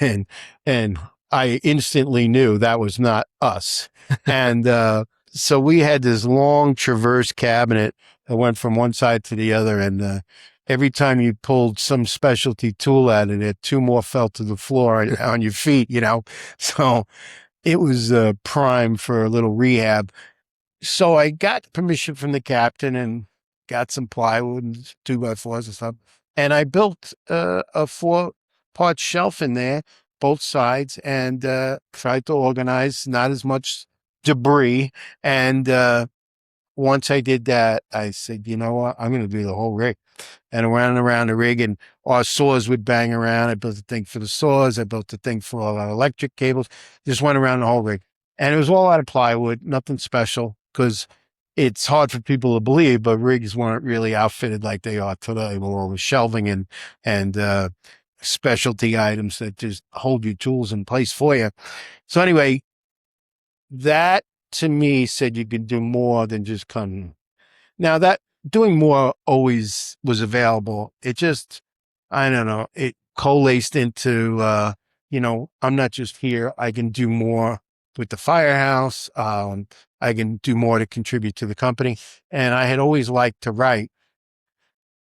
And I instantly knew that was not us. And so we had this long traverse cabinet that went from one side to the other. And every time you pulled some specialty tool out of it, two more fell to the floor on your feet, So it was prime for a little rehab. So I got permission from the captain and got some plywood and 2x4s and stuff. And I built a 4-part shelf in there, both sides, and tried to organize not as much debris. And once I did that, I said, you know what, I'm going to do the whole rig. And around the rig, and our saws would bang around. I built a thing for the saws. I built a thing for all our electric cables. Just went around the whole rig. And it was all out of plywood, nothing special, because it's hard for people to believe, but rigs weren't really outfitted like they are today, with all the shelving and specialty items that just hold your tools in place for you. So anyway, that to me said you could do more than just come. Now that doing more always was available. It just, I don't know, it coalesced into, I'm not just here. I can do more with the firehouse. I can do more to contribute to the company. And I had always liked to write.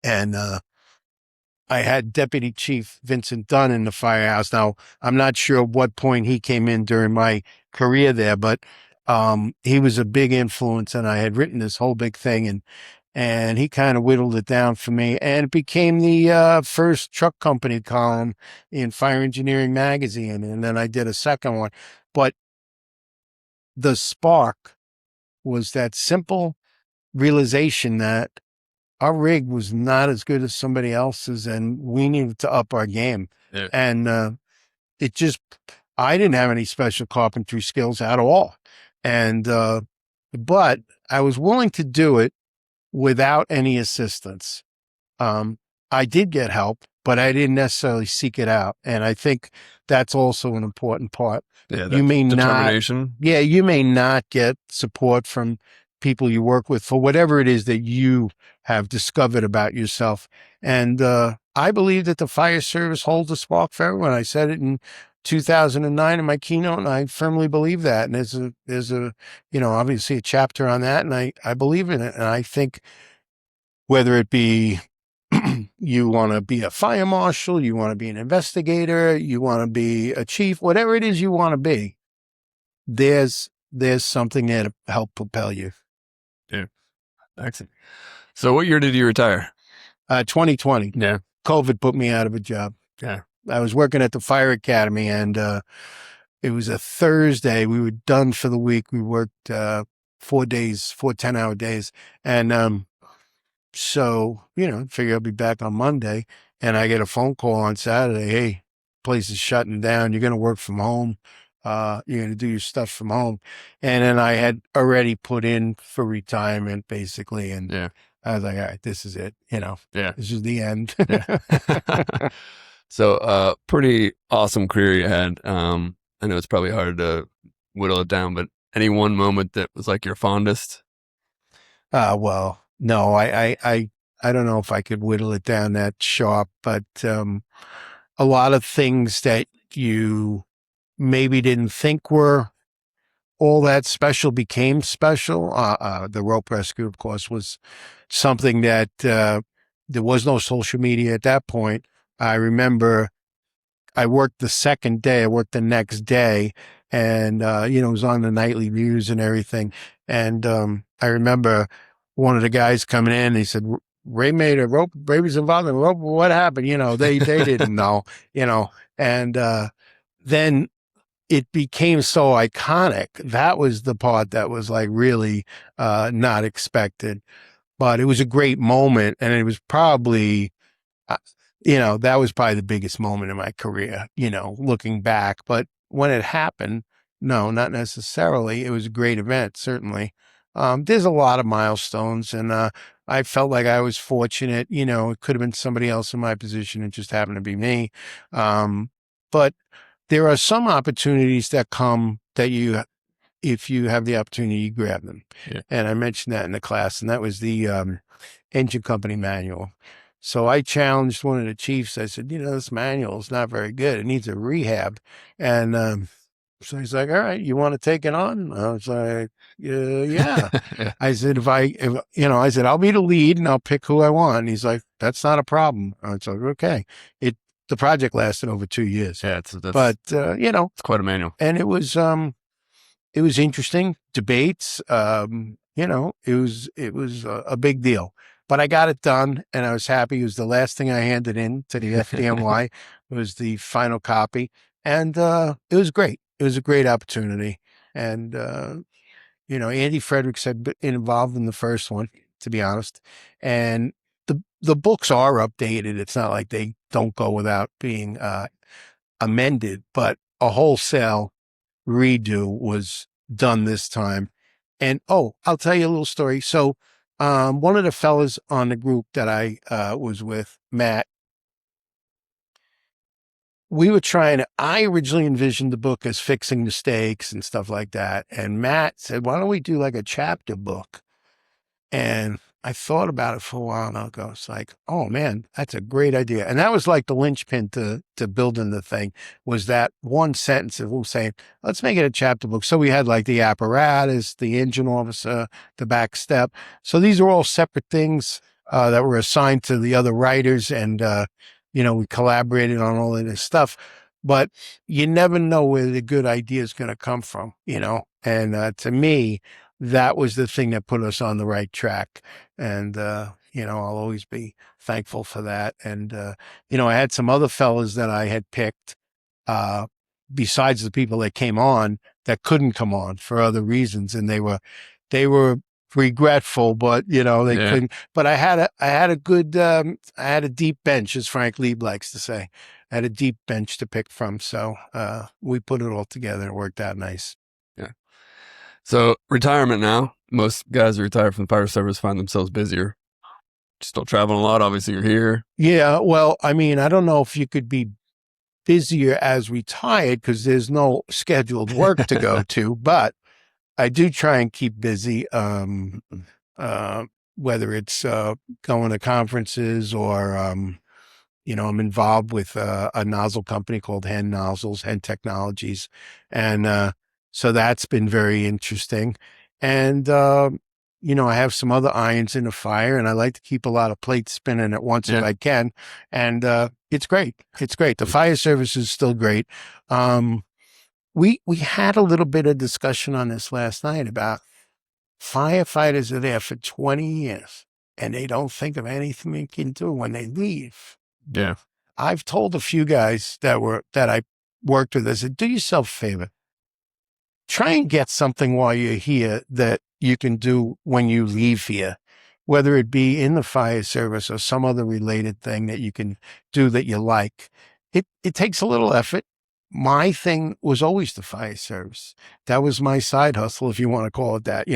And I had Deputy Chief Vincent Dunn in the firehouse. Now, I'm not sure what point he came in during my career there, but he was a big influence, and I had written this whole big thing, and he kind of whittled it down for me, and it became the first truck company column in Fire Engineering Magazine, and then I did a second one. But the spark was that simple realization that our rig was not as good as somebody else's, and we needed to up our game. Yeah. And I didn't have any special carpentry skills at all. And but I was willing to do it without any assistance. I did get help, but I didn't necessarily seek it out. And I think that's also an important part. Yeah, you may determination. You may not get support from people you work with for whatever it is that you have discovered about yourself. And I believe that the fire service holds a spark for everyone. I said it in 2009 in my keynote, and I firmly believe that. And there's a obviously a chapter on that, and I believe in it. And I think whether it be you want to be a fire marshal, you want to be an investigator, you want to be a chief, whatever it is you want to be, there's something there to help propel you. Yeah. Excellent. So what year did you retire? 2020. Yeah. COVID put me out of a job. Yeah. I was working at the fire academy, and it was a Thursday. We were done for the week. We worked 4 days, 4 10-hour days. And so, figure I'll be back on Monday. And I get a phone call on Saturday. Hey, place is shutting down. You're going to work from home. You're going to do your stuff from home. And then I had already put in for retirement, basically. And Yeah. I was like, all right, this is it. Yeah. This is the end. Yeah. So, pretty awesome career you had. I know it's probably hard to whittle it down, but any one moment that was like your fondest? Well, no, I don't know if I could whittle it down that sharp, but a lot of things that you maybe didn't think were all that special became special. The rope rescue, of course, was something that there was no social media at that point. I remember I worked the second day, I worked the next day, and, it was on the nightly news and everything. And I remember one of the guys coming in, he said, Ray made a rope, Ray was involved in a rope. What happened? They didn't know, and then it became so iconic. That was the part that was like really not expected, but it was a great moment. And it was probably, that was probably the biggest moment in my career, looking back. But when it happened, no, not necessarily. It was a great event, certainly. There's a lot of milestones, and I felt like I was fortunate. It could have been somebody else in my position. It just happened to be me. But there are some opportunities that come that if you have the opportunity, you grab them. Yeah. And I mentioned that in the class, and that was the engine company manual. So I challenged one of the chiefs. I said, this manual is not very good. It needs a rehab. And so he's like, all right, you want to take it on? I was like, yeah. Yeah. I said, I said, I'll be the lead and I'll pick who I want. And he's like, that's not a problem. I was like, okay. The project lasted over 2 years. Yeah. But, it's quite a manual. and it was interesting debates. It was a big deal, but I got it done and I was happy. It was the last thing I handed in to the FDNY. It was the final copy, and it was great. It was a great opportunity. And, Andy Fredericks had been involved in the first one, to be honest. And the books are updated. It's not like they don't go without being amended, but a wholesale redo was done this time. And I'll tell you a little story. So one of the fellas on the group that I was with, Matt, I originally envisioned the book as fixing mistakes and stuff like that. And Matt said, why don't we do like a chapter book? And I thought about it for a while, and I was like, oh man, that's a great idea. And that was like the linchpin to building the thing, was that one sentence of who saying, let's make it a chapter book. So we had like the apparatus, the engine officer, the back step. So these are all separate things that were assigned to the other writers. And, we collaborated on all of this stuff, but you never know where the good idea is going to come from, and to me, that was the thing that put us on the right track. And, I'll always be thankful for that. And, I had some other fellas that I had picked, besides the people that came on that couldn't come on for other reasons. And they were regretful, but they couldn't, but I had a good, I had a deep bench, as Frank Lieb likes to say. I had a deep bench to pick from. So, we put it all together. It worked out nice. Yeah. So retirement now, most guys who retire from the fire service find themselves busier. Still traveling a lot. Obviously you're here. Yeah. Well, I mean, I don't know if you could be busier as retired because there's no scheduled work to go to, but I do try and keep busy. Whether it's going to conferences or, I'm involved with a nozzle company called Hen Technologies. And so that's been very interesting. And, I have some other irons in the fire, and I like to keep a lot of plates spinning at once if I can. And it's great. It's great. The fire service is still great. We had a little bit of discussion on this last night about firefighters are there for 20 years and they don't think of anything they can do when they leave. Yeah. I've told a few guys that I worked with, I said, do yourself a favor. Try and get something while you're here that you can do when you leave here, whether it be in the fire service or some other related thing that you can do that you like. It takes a little effort. My thing was always the fire service. That was my side hustle, if you want to call it that,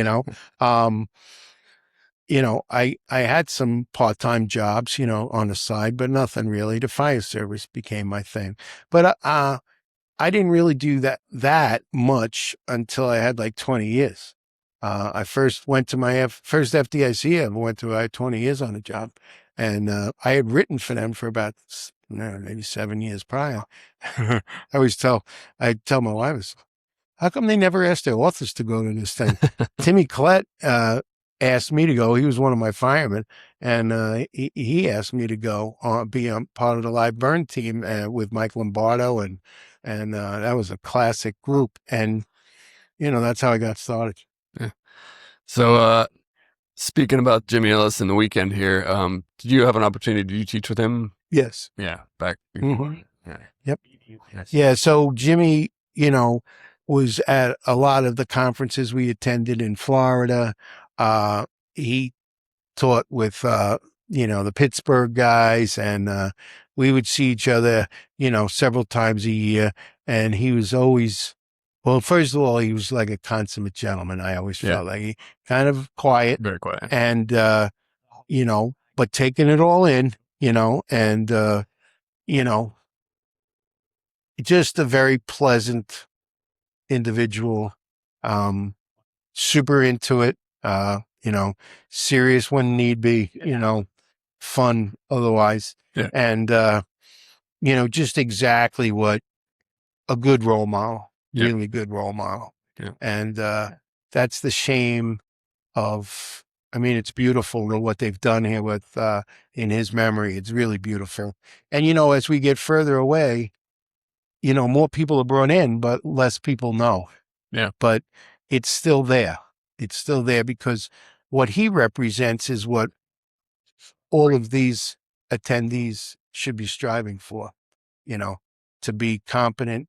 I had some part-time jobs, on the side, but nothing really. The fire service became my thing. But I didn't really do that much until I had like 20 years. I first went to my first FDIC I ever went to. I had 20 years on the job, and I had written for them for about maybe 7 years prior. I tell my wife, how come they never asked their authors to go to this thing? Timmy Collette asked me to go. He was one of my firemen, and he asked me to go be part of the live burn team with Mike Lombardo, and that was a classic group. And that's how I got started. Yeah. So speaking about Jimmy Ellis in the weekend here, did you have an opportunity? Did you teach with him? Yes. Yeah, back. Mhm. Yeah. Yep. Yeah. So Jimmy, was at a lot of the conferences we attended in Florida. He taught with, the Pittsburgh guys, and we would see each other, several times a year. And he was always, well, first of all, he was like a consummate gentleman. I always felt like he kind of quiet, Very quiet. and, but taking it all in, and, just a very pleasant individual, super into it, serious when need be, fun otherwise. Yeah. And, just exactly what a good role model, really good role model. Yeah. And that's the shame of, it's beautiful what they've done here with, in his memory. It's really beautiful. And, as we get further away, more people are brought in, but less people know. Yeah. But it's still there. It's still there because what he represents is what all of these attendees should be striving for, to be competent,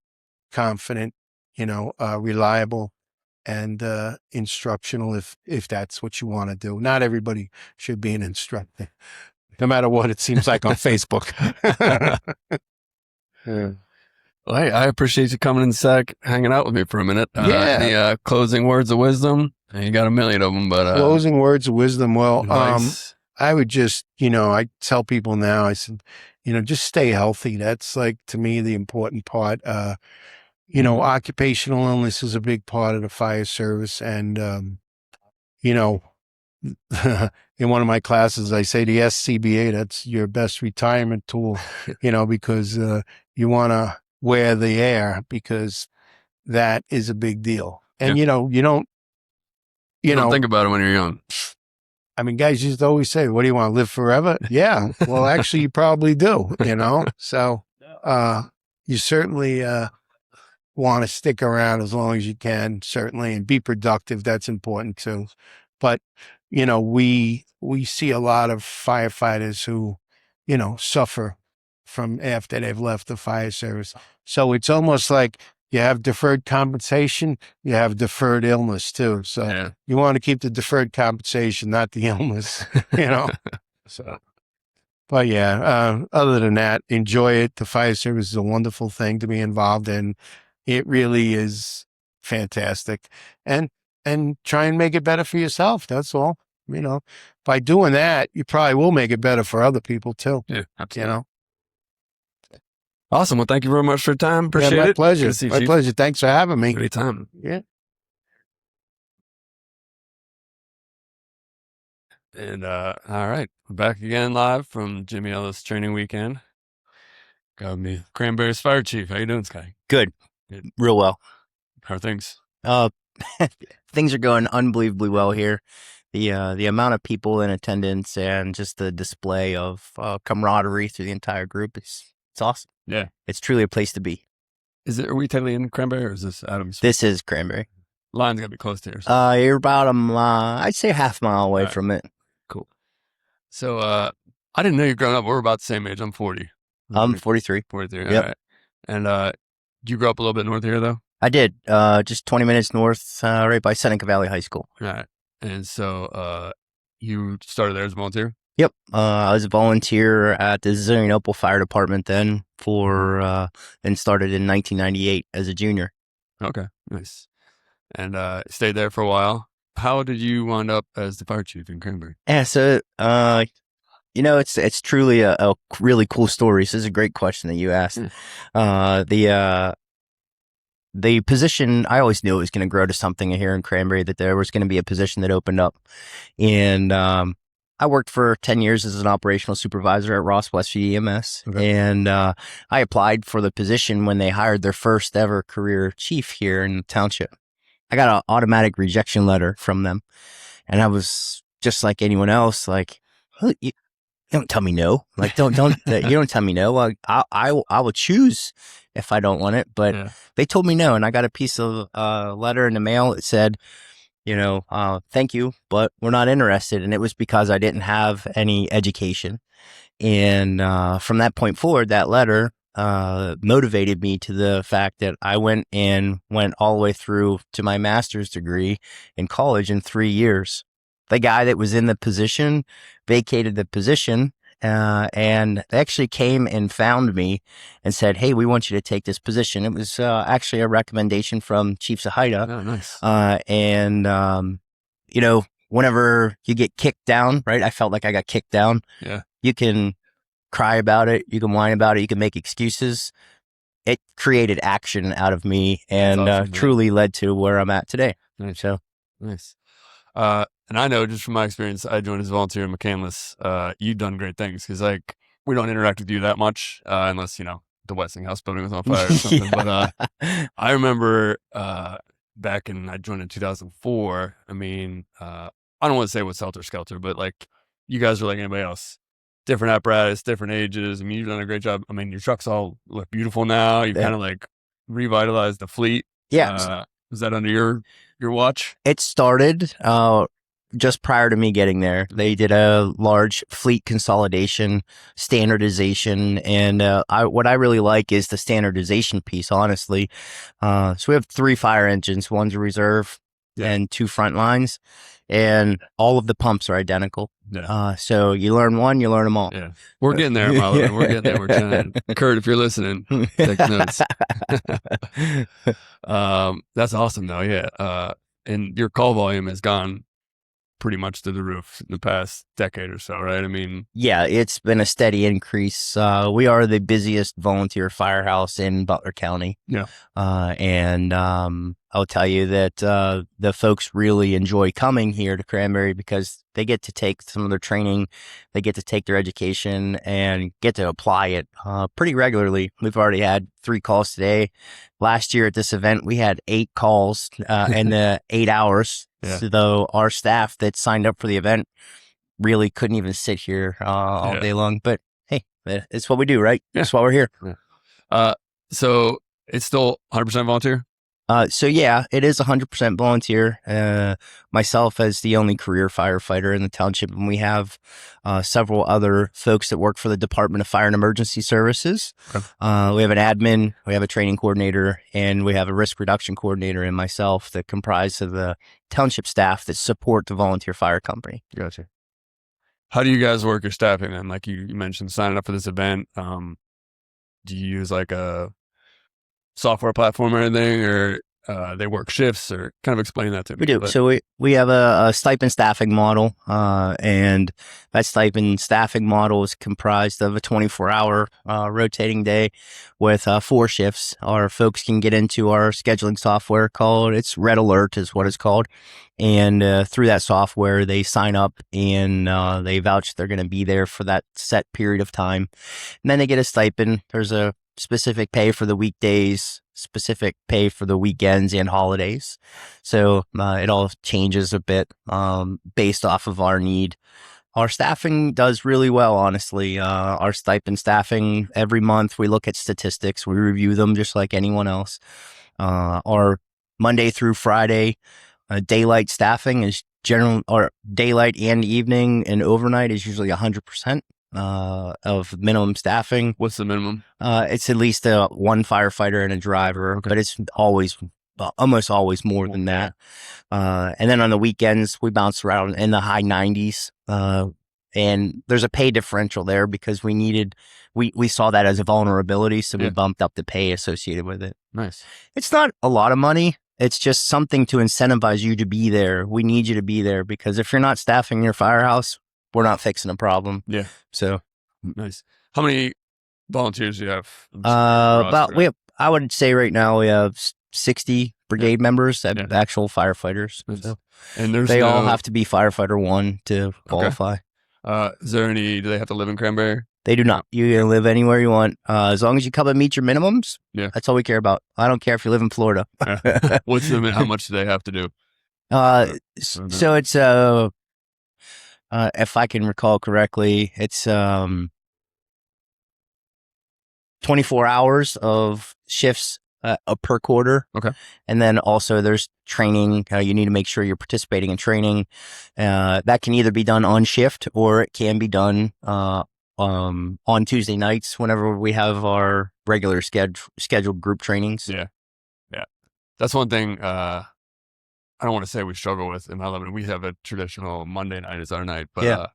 confident, reliable, and instructional if that's what you want to do. Not everybody should be an instructor, no matter what it seems like on Facebook. Yeah. Well, hey, I appreciate you coming in, hanging out with me for a minute. Any closing words of wisdom? You got a million of them, but closing words of wisdom. Well, advice? I would just, I tell people now, I said, just stay healthy. That's like, to me, the important part. Occupational illness is a big part of the fire service. And, in one of my classes, I say the SCBA, that's your best retirement tool, because you want to wear the air, because that is a big deal. And, you don't think about it when you're young. Guys used to always say, what do you want to live forever? Yeah. Well, actually, you probably do, So you certainly want to stick around as long as you can, certainly, and be productive. That's important too. But, we see a lot of firefighters who, suffer from after they've left the fire service. So it's almost like you have deferred compensation, you have deferred illness too. So you want to keep the deferred compensation, not the illness, So, but other than that, enjoy it. The fire service is a wonderful thing to be involved in. It really is fantastic. And try and make it better for yourself. That's all. By doing that, you probably will make it better for other people too. Yeah, absolutely. Awesome. Well, thank you very much for your time. Appreciate my it. pleasure. Good to see you, My Chief. pleasure. Thanks for having me. Anytime. Yeah. And all right, we're back again live from Jimmy Ellis Training Weekend. Got me Cranberry's Fire Chief. How you doing, Sky? Good. Real well. How are things? Things are going unbelievably well here. The amount of people in attendance and just the display of camaraderie through the entire group it's awesome. Yeah. It's truly a place to be. Are we technically in Cranberry or is this Adams? This is Cranberry. Line's gotta be close to here. So. You're about I'd say a half mile away Right. from it. Cool. So I didn't know you growing up. We're about the same age. I'm 40. I'm 43. 43. Yep. All right. And you grew up a little bit north here though? I did. Just 20 minutes north, right by Seneca Valley High School. All right. And so you started there as a volunteer? Yep. I was a volunteer at the Zillionople Fire Department then and started in 1998 as a junior. Okay. Nice. And stayed there for a while. How did you wind up as the fire chief in Cranberry? Yeah. So, it's truly a really cool story. So this is a great question that you asked. The position, I always knew it was going to grow to something here in Cranberry, that there was going to be a position that opened up. And I worked for 10 years as an operational supervisor at Ross Westfield EMS. Okay. And I applied for the position when they hired their first ever career chief here in the township. I got an automatic rejection letter from them. And I was just like anyone else, like, you don't tell me no. Like, you don't tell me no. I will choose if I don't want it. But they told me no. And I got a piece of letter in the mail that said, thank you, but we're not interested. And it was because I didn't have any education. And from that point forward, that letter motivated me to the fact that I went all the way through to my master's degree in college in 3 years. The guy that was in the position vacated the position, and they actually came and found me and said, "Hey, we want you to take this position." It was actually a recommendation from Chief Sahida. Oh, nice. Whenever you get kicked down, right? I felt like I got kicked down. Yeah. You can cry about it. You can whine about it. You can make excuses. It created action out of me and awesome, truly led to where I'm at today. Nice. So nice. And I know just from my experience, I joined as a volunteer in McCandless. You've done great things because we don't interact with you that much unless, the Westinghouse building was on fire or something. But I remember back I joined in 2004. I mean, I don't want to say it was Helter Skelter, but you guys are like anybody else. Different apparatus, different ages. I mean, you've done a great job. I mean, your trucks all look beautiful now. You've kind of revitalized the fleet. yeah, Was that under your watch? it started just prior to me getting there. They did a large fleet consolidation, standardization, and what I really like is the standardization piece, honestly. So we have 3 fire engines, one's a reserve and 2 front lines, and all of the pumps are identical. Yeah. So you learn one, you learn them all. Yeah. We're getting there, Marlon. We're getting there. We're trying. Kurt, if you're listening, take notes. That's awesome, though. Yeah. And your call volume has gone pretty much to the roof in the past decade or so, right? I mean, yeah, it's been a steady increase. We are the busiest volunteer firehouse in Butler County. Yeah. And I'll tell you that the folks really enjoy coming here to Cranberry because they get to take some of their training, they get to take their education and get to apply it pretty regularly. We've already had 3 calls today. Last year at this event, we had 8 calls in the 8 hours. Yeah. So our staff that signed up for the event really couldn't even sit here all day long. But hey, it's what we do, right? Yeah. That's why we're here. Yeah. So it's still 100% volunteer? So yeah, it is 100% volunteer. Myself as the only career firefighter in the township, and we have several other folks that work for the Department of Fire and Emergency Services. Okay. We have an admin, we have a training coordinator, and we have a risk reduction coordinator and myself that comprise of the township staff that support the volunteer fire company. Gotcha. How do you guys work your staffing then? Like you mentioned signing up for this event. Do you use a software platform or anything, or they work shifts, or kind of explain that to me? We do. So we have a stipend staffing model, and that stipend staffing model is comprised of a 24-hour rotating day with 4 shifts. Our folks can get into our scheduling software it's Red Alert is what it's called. And through that software, they sign up and they vouch they're going to be there for that set period of time. And then they get a stipend. There's a specific pay for the weekdays, specific pay for the weekends and holidays. So it all changes a bit based off of our need. Our staffing does really well, honestly. Our stipend staffing, every month we look at statistics. We review them just like anyone else. Our Monday through Friday daylight staffing is general, or daylight and evening and overnight is usually 100% of minimum staffing. What's the minimum? It's at least one firefighter and a driver, but it's always, almost always more than that. And then on the weekends, we bounce around in the high 90s. And there's a pay differential there because we saw that as a vulnerability. So we bumped up the pay associated with it. Nice. It's not a lot of money. It's just something to incentivize you to be there. We need you to be there because if you're not staffing your firehouse, we're not fixing a problem. Yeah. So nice. How many volunteers do you have? I would say right now we have 60 brigade members, actual firefighters. Nice. So and they all have to be firefighter 1 to qualify. Is there do they have to live in Cranberry? They do not. You can live anywhere you want. As long as you come and meet your minimums. Yeah. That's all we care about. I don't care if you live in Florida. What's how much do they have to do? So it's, if I can recall correctly, it's 24 hours of shifts per quarter. Okay. And then also there's training. You need to make sure you're participating in training. That can either be done on shift or it can be done on Tuesday nights whenever we have our regular scheduled group trainings. Yeah. That's one thing I don't want to say we struggle with in Element. We have a traditional Monday night as our night, but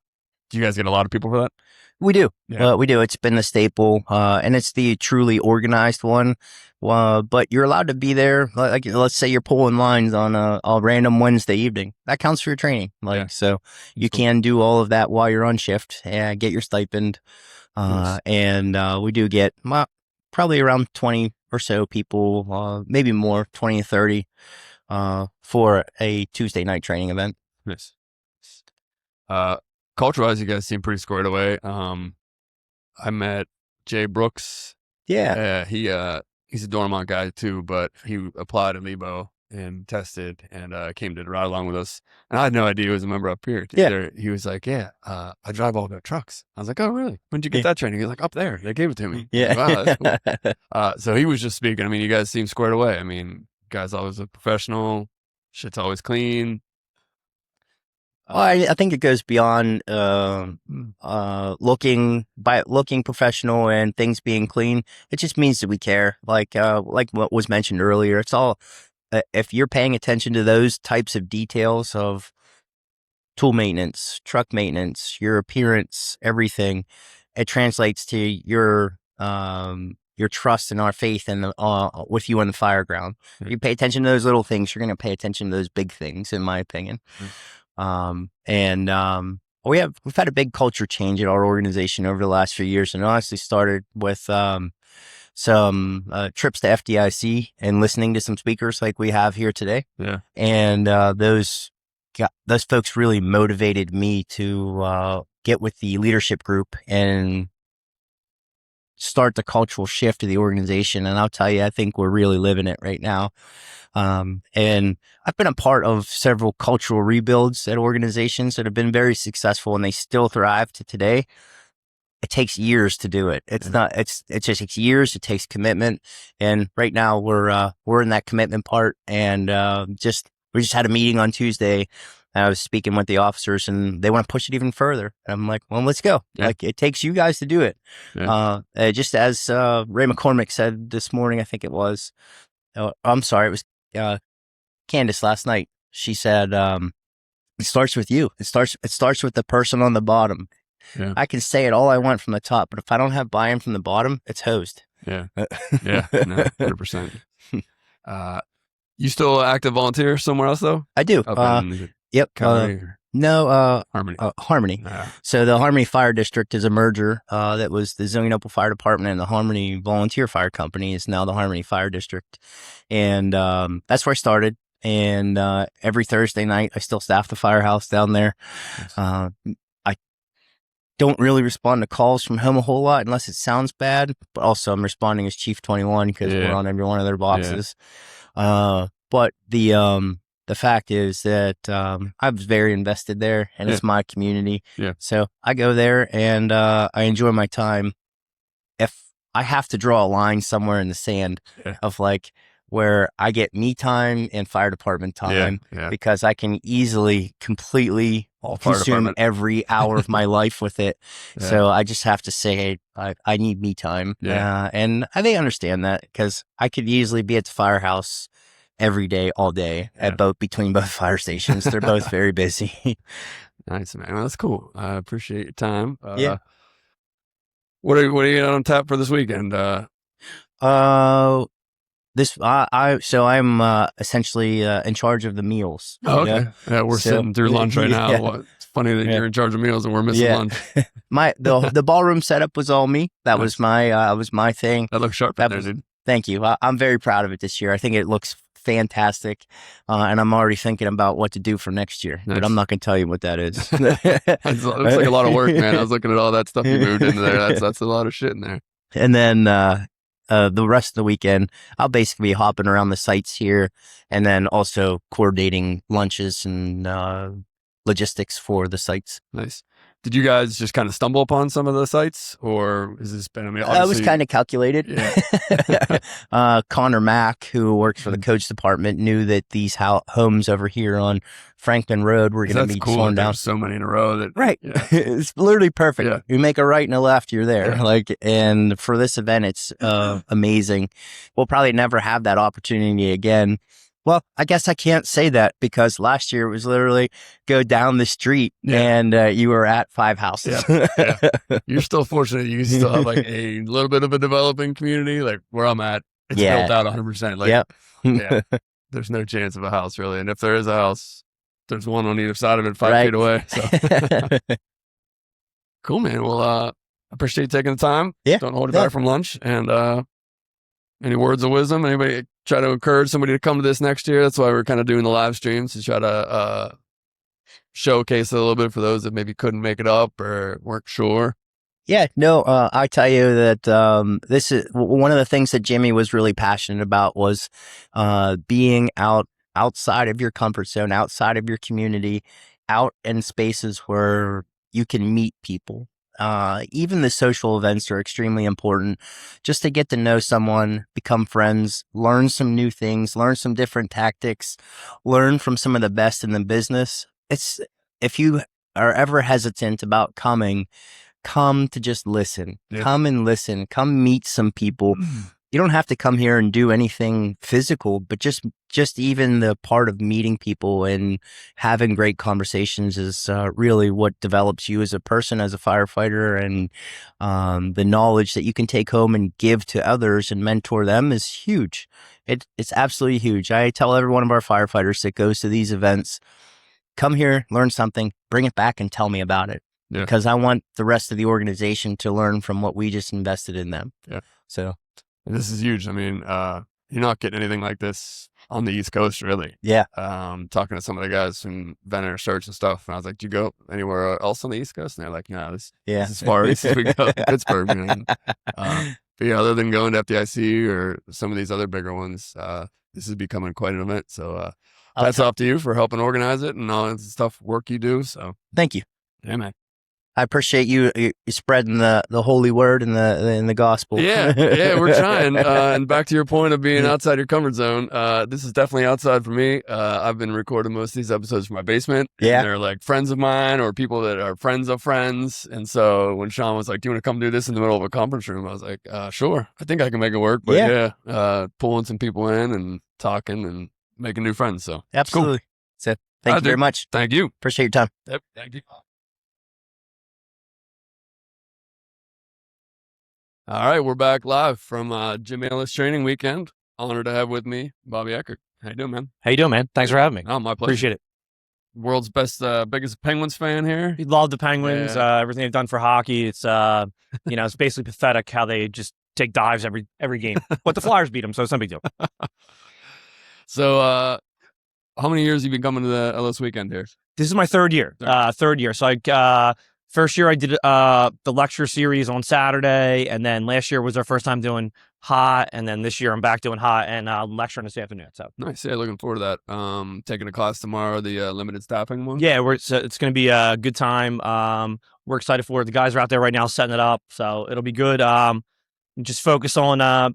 do you guys get a lot of people for that? We do. Yeah. We do. It's been the staple, and it's the truly organized one. But you're allowed to be there. Like, let's say you're pulling lines on a random Wednesday evening. That counts for your training. So you can do all of that while you're on shift and get your stipend. Nice. And we do get probably around 20 or so people, maybe more, 20 to 30, for a Tuesday night training event. Nice. Culture-wise, you guys seem pretty squared away. I met Jay Brooks. Yeah. He's a Dormont guy too, but he applied at Lebo and tested and came to ride along with us. And I had no idea he was a member up here. Yeah. He was like, I drive all their trucks. I was like, oh, really? When'd you get that training? He's like, up there. They gave it to me. Yeah. Like, wow, that's cool. So he was just speaking. I mean, you guys seem squared away. I mean, guys always look professional. Shit's always clean. I think it goes beyond looking professional and things being clean. It just means that we care. Like what was mentioned earlier. It's all if you're paying attention to those types of details of tool maintenance, truck maintenance, your appearance, everything, it translates to your trust and our faith and with you on the fire ground. If you pay attention to those little things, you're going to pay attention to those big things, in my opinion. We've had a big culture change at our organization over the last few years, and it honestly started with some trips to FDIC and listening to some speakers like we have here today. Yeah. And those folks really motivated me to get with the leadership group and start the cultural shift of the organization. And I'll tell you, I think we're really living it right now. And I've been a part of several cultural rebuilds at organizations that have been very successful, and they still thrive to today. It takes years to do it. It just takes years. It takes commitment. And right now we're in that commitment part. And, we just had a meeting on Tuesday. And I was speaking with the officers, and they want to push it even further. And I'm like, well, let's go. Yeah. Like, it takes you guys to do it. Yeah. Just as Ray McCormick said this morning, I think it was, I'm sorry, it was Candace last night. She said, it starts with you. It starts with the person on the bottom. Yeah. I can say it all I want from the top, but if I don't have buy-in from the bottom, it's hosed. Yeah. Yeah. No, 100%. You still an active volunteer somewhere else though? I do. Yep. Harmony. Harmony. Yeah. So the Harmony Fire District is a merger that was the Zillionople Fire Department, and the Harmony Volunteer Fire Company is now the Harmony Fire District. And that's where I started. And every Thursday night, I still staff the firehouse down there. Nice. I don't really respond to calls from home a whole lot unless it sounds bad. But also, I'm responding as Chief 21 because we're on every one of their boxes. But the fact is that I was very invested there, and it's my community. Yeah. So I go there and I enjoy my time. If I have to draw a line somewhere in the sand of like where I get me time and fire department time because I can easily completely consume every hour of my life with it. So I just have to say, hey, I need me time. And they understand that because I could easily be at the firehouse every day, all day between both fire stations. They're both very busy. Nice, man. Well, that's cool. I appreciate your time. What are you got on tap for this weekend? I'm essentially in charge of the meals. Oh, okay. Yeah, we're sitting through lunch right now. Well, it's funny that you're in charge of meals and we're missing lunch. The ballroom setup was all me. That was my thing. That looks sharp there, dude. Thank you. I'm very proud of it this year. I think it looks fantastic, and I'm already thinking about what to do for next year. But I'm not going to tell you what that is. It looks like a lot of work, man. I was looking at all that stuff you moved into there. That's a lot of shit in there. And then the rest of the weekend, I'll basically be hopping around the sites here, and then also coordinating lunches and logistics for the sites. Nice. Did you guys just kind of stumble upon some of the sites, or has this been? I mean, it was kind of calculated. Connor Mack, who works for the coach department, knew that these homes over here on Franklin Road were going to be torn down. There's so many in a row that it's literally perfect. You make a right and a left, you're there. And for this event, it's amazing. We'll probably never have that opportunity again. Well, I guess I can't say that because last year it was literally go down the street and you were at 5 houses. You're still fortunate. You still have like a little bit of a developing community. Like where I'm at, it's built out 100%. Like, there's no chance of a house really. And if there is a house, there's one on either side of it 5 feet away. So cool, man. Well, I appreciate you taking the time. Don't hold it back from lunch. And any words of wisdom? Anybody try to encourage somebody to come to this next year? That's why we're kind of doing the live streams to try to showcase it a little bit for those that maybe couldn't make it up or weren't sure. I tell you that this is one of the things that Jimmy was really passionate about was being outside of your comfort zone, outside of your community, out in spaces where you can meet people. Even the social events are extremely important just to get to know someone, become friends, learn some new things, learn some different tactics, learn from some of the best in the business. If you are ever hesitant about coming, come to just listen. Come and listen. Come meet some people. You don't have to come here and do anything physical, but just even the part of meeting people and having great conversations is really what develops you as a person, as a firefighter, and the knowledge that you can take home and give to others and mentor them is huge. It's absolutely huge. I tell every one of our firefighters that goes to these events, come here, learn something, bring it back and tell me about it. Because I want the rest of the organization to learn from what we just invested in them. So. And this is huge. I mean, you're not getting anything like this on the East Coast, really. Talking to some of the guys from Venner Search and stuff, and I was like, "Do you go anywhere else on the East Coast?" And they're like, "No, this is as far east as we go, Pittsburgh." But other than going to FDIC or some of these other bigger ones, this is becoming quite an event. So hats off to you for helping organize it and all the stuff work you do. So thank you. Yeah, man. I appreciate you spreading the holy word and the gospel. We're trying. And back to your point of being outside your comfort zone, this is definitely outside for me. I've been recording most of these episodes from my basement. And they're like friends of mine or people that are friends of friends. And so when Sean was like, "Do you want to come do this in the middle of a conference room?" I was like, "Sure. I think I can make it work." But pulling some people in and talking and making new friends. So absolutely. Cool. So thank you very much. Thank you. Appreciate your time. Yep. Thank you. All right, we're back live from Jimmy Ellis Training Weekend. Honored to have with me Bobby Eckert. How you doing, man? How you doing, man? Thanks for having me. Oh, my pleasure. Appreciate it. World's biggest Penguins fan here. We love the Penguins. Everything they've done for hockey. It's it's basically pathetic how they just take dives every game. But the Flyers beat them, so it's no big deal. So, how many years have you been coming to the Ellis Weekend here? This is my third year. So I First year I did the lecture series on Saturday, and then last year was our first time doing hot, and then this year I'm back doing hot and lecturing this afternoon. So Nice. Yeah, looking forward to that. Taking a class tomorrow, the limited staffing one. yeah, it's going to be a good time. We're excited for it. The guys are out there right now setting it up, so it'll be good. Just focus on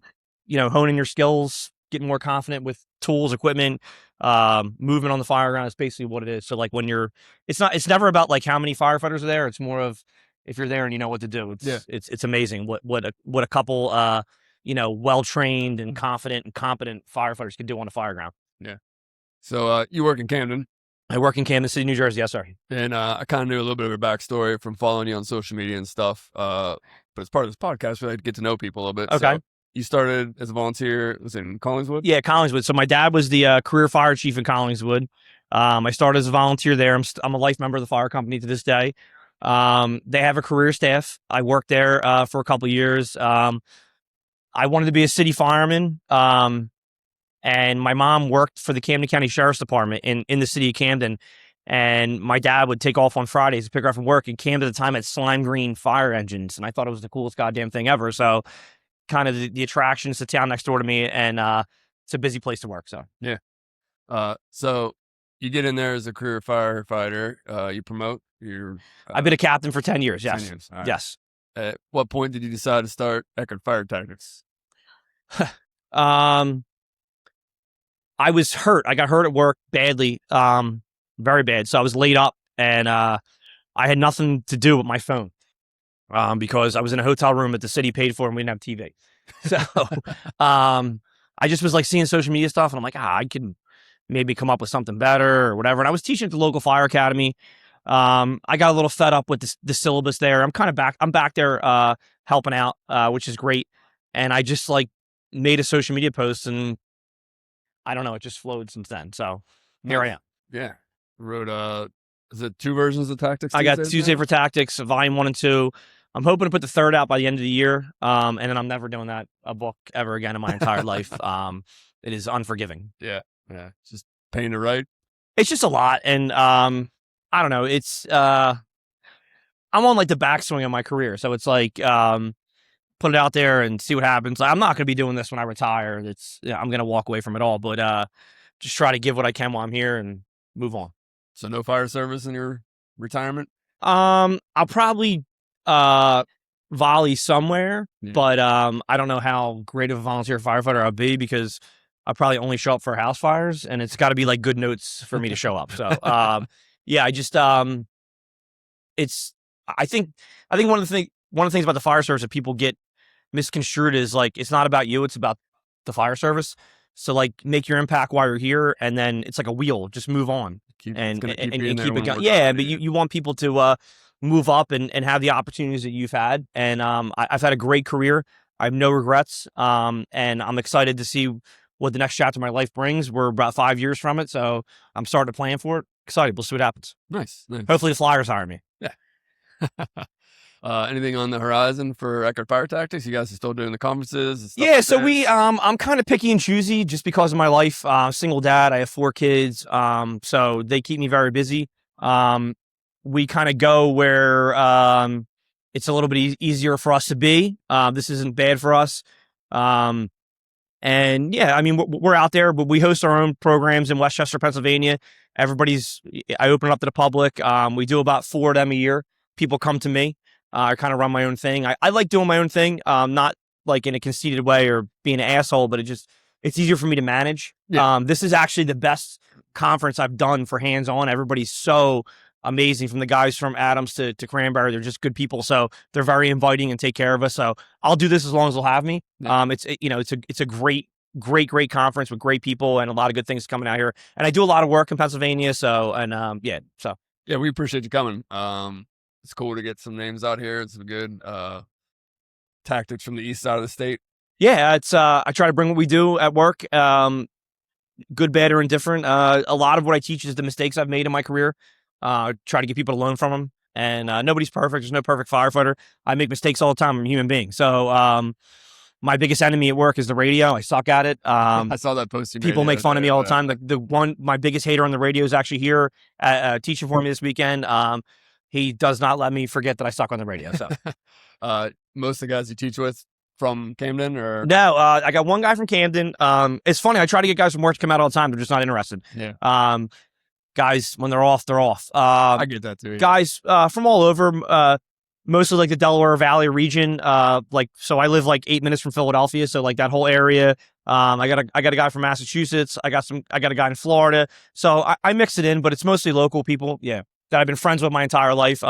honing your skills, getting more confident with tools, equipment, movement on the fire ground is basically what it is. So like when it's never about like how many firefighters are there. It's more of if you're there and you know what to do. It's amazing what a couple well-trained and confident and competent firefighters can do on a fire ground. Yeah. So you work in Camden. I work in Kansas City, New Jersey. Yes, sir. And I kind of knew a little bit of your backstory from following you on social media and stuff. But as part of this podcast, we like to get to know people a little bit. Okay. So you started as a volunteer, was it in Collingswood? Yeah, Collingswood. So my dad was the career fire chief in Collingswood. I started as a volunteer there. I'm a life member of the fire company to this day. They have a career staff. I worked there for a couple of years. I wanted to be a city fireman. And my mom worked for the Camden County Sheriff's Department in the city of Camden. And my dad would take off on Fridays to pick her up from work. And Camden at the time had slime green fire engines. And I thought it was the coolest goddamn thing ever. So kind of the attractions, the town next door to me. And it's a busy place to work. So Yeah. So you get in there as a career firefighter. You promote. I've been a captain for 10 years. 10 Yes. years. All right. Yes. At what point did you decide to start Eckerd Fire Tactics? I was hurt. I got hurt at work badly, very bad. So I was laid up, and I had nothing to do with my phone because I was in a hotel room that the city paid for, and we didn't have TV. So I just was like seeing social media stuff, and I'm like, I can maybe come up with something better or whatever. And I was teaching at the local fire academy. I got a little fed up with the syllabus there. I'm back there helping out, which is great. And I just like made a social media post, and I don't know, it just flowed since then. So here I am. Yeah. Wrote is it 2 versions of Tactics? I got Tuesday for Tactics, volume 1 and 2. I'm hoping to put the 3rd out by the end of the year. And then I'm never doing a book ever again in my entire life. It is unforgiving. Yeah. Just pain to write. It's just a lot. And I don't know. It's I'm on like the backswing of my career. So it's like put it out there and see what happens. I'm not going to be doing this when I retire. I'm going to walk away from it all, but just try to give what I can while I'm here and move on. So no fire service in your retirement? I'll probably volley somewhere, but I don't know how great of a volunteer firefighter I'll be because I'll probably only show up for house fires, and it's got to be like good notes for me to show up. So yeah, I just it's I think one of the things about the fire service that people get misconstrued is like it's not about you, it's about the fire service. So like make your impact while you're here, and then it's like a wheel, just move on and keep it going. Yeah, but you want people to move up and have the opportunities that you've had. And I've had a great career. I have no regrets. And I'm excited to see what the next chapter of my life brings. We're about 5 years from it, so I'm starting to plan for it. Excited. We'll see what happens. Nice. Hopefully the Flyers hire me. Yeah. Anything on the horizon for Eckerd Fire Tactics? You guys are still doing the conferences and stuff? Yeah, so I'm kind of picky and choosy just because of my life. Single dad, I have 4 kids, so they keep me very busy. We kind of go where it's a little bit easier for us to be. This isn't bad for us. And yeah, I mean, we're out there, but we host our own programs in Westchester, Pennsylvania. I open it up to the public. We do about 4 of them a year. People come to me. I kind of run my own thing. I like doing my own thing, not like in a conceited way or being an asshole, but it's easier for me to manage. Yeah. This is actually the best conference I've done for hands-on. Everybody's so amazing, from the guys from Adams to Cranberry. They're just good people. So they're very inviting and take care of us. So I'll do this as long as they'll have me. Yeah. It's a great conference with great people and a lot of good things coming out here. And I do a lot of work in Pennsylvania. So, yeah, we appreciate you coming. It's cool to get some names out here. It's some good tactics from the east side of the state. Yeah, it's I try to bring what we do at work, good, bad, or indifferent. A lot of what I teach is the mistakes I've made in my career. Try to get people to learn from them. And nobody's perfect. There's no perfect firefighter. I make mistakes all the time. I'm a human being. So my biggest enemy at work is the radio. I suck at it. I saw that post. People make fun of me all the time. My biggest hater on the radio is actually here teaching for me this weekend. he does not let me forget that I suck on the radio. So Most of the guys you teach with from Camden, or no, I got one guy from Camden. It's funny. I try to get guys from work to come out all the time. They're just not interested. Yeah. Guys, when they're off, they're off. I get that too. Guys from all over, mostly like the Delaware Valley region. So I live like 8 minutes from Philadelphia, so like that whole area. I got a guy from Massachusetts. I got a guy in Florida. So I mix it in, but it's mostly local people. Yeah, that I've been friends with my entire life.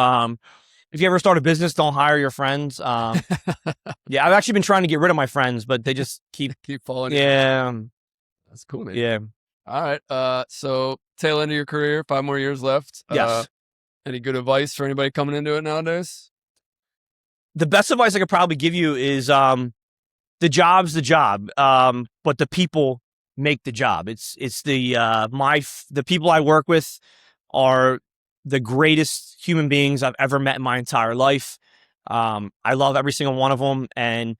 If you ever start a business, don't hire your friends. Yeah, I've actually been trying to get rid of my friends, but they just keep falling. Yeah, that's cool, man. yeah. All right. So tail end of your career, 5 more years left. Yes. Any good advice for anybody coming into it nowadays? The best advice I could probably give you is the job's the job, but the people make the job. It's the people I work with are the greatest human beings I've ever met in my entire life. I love every single one of them, and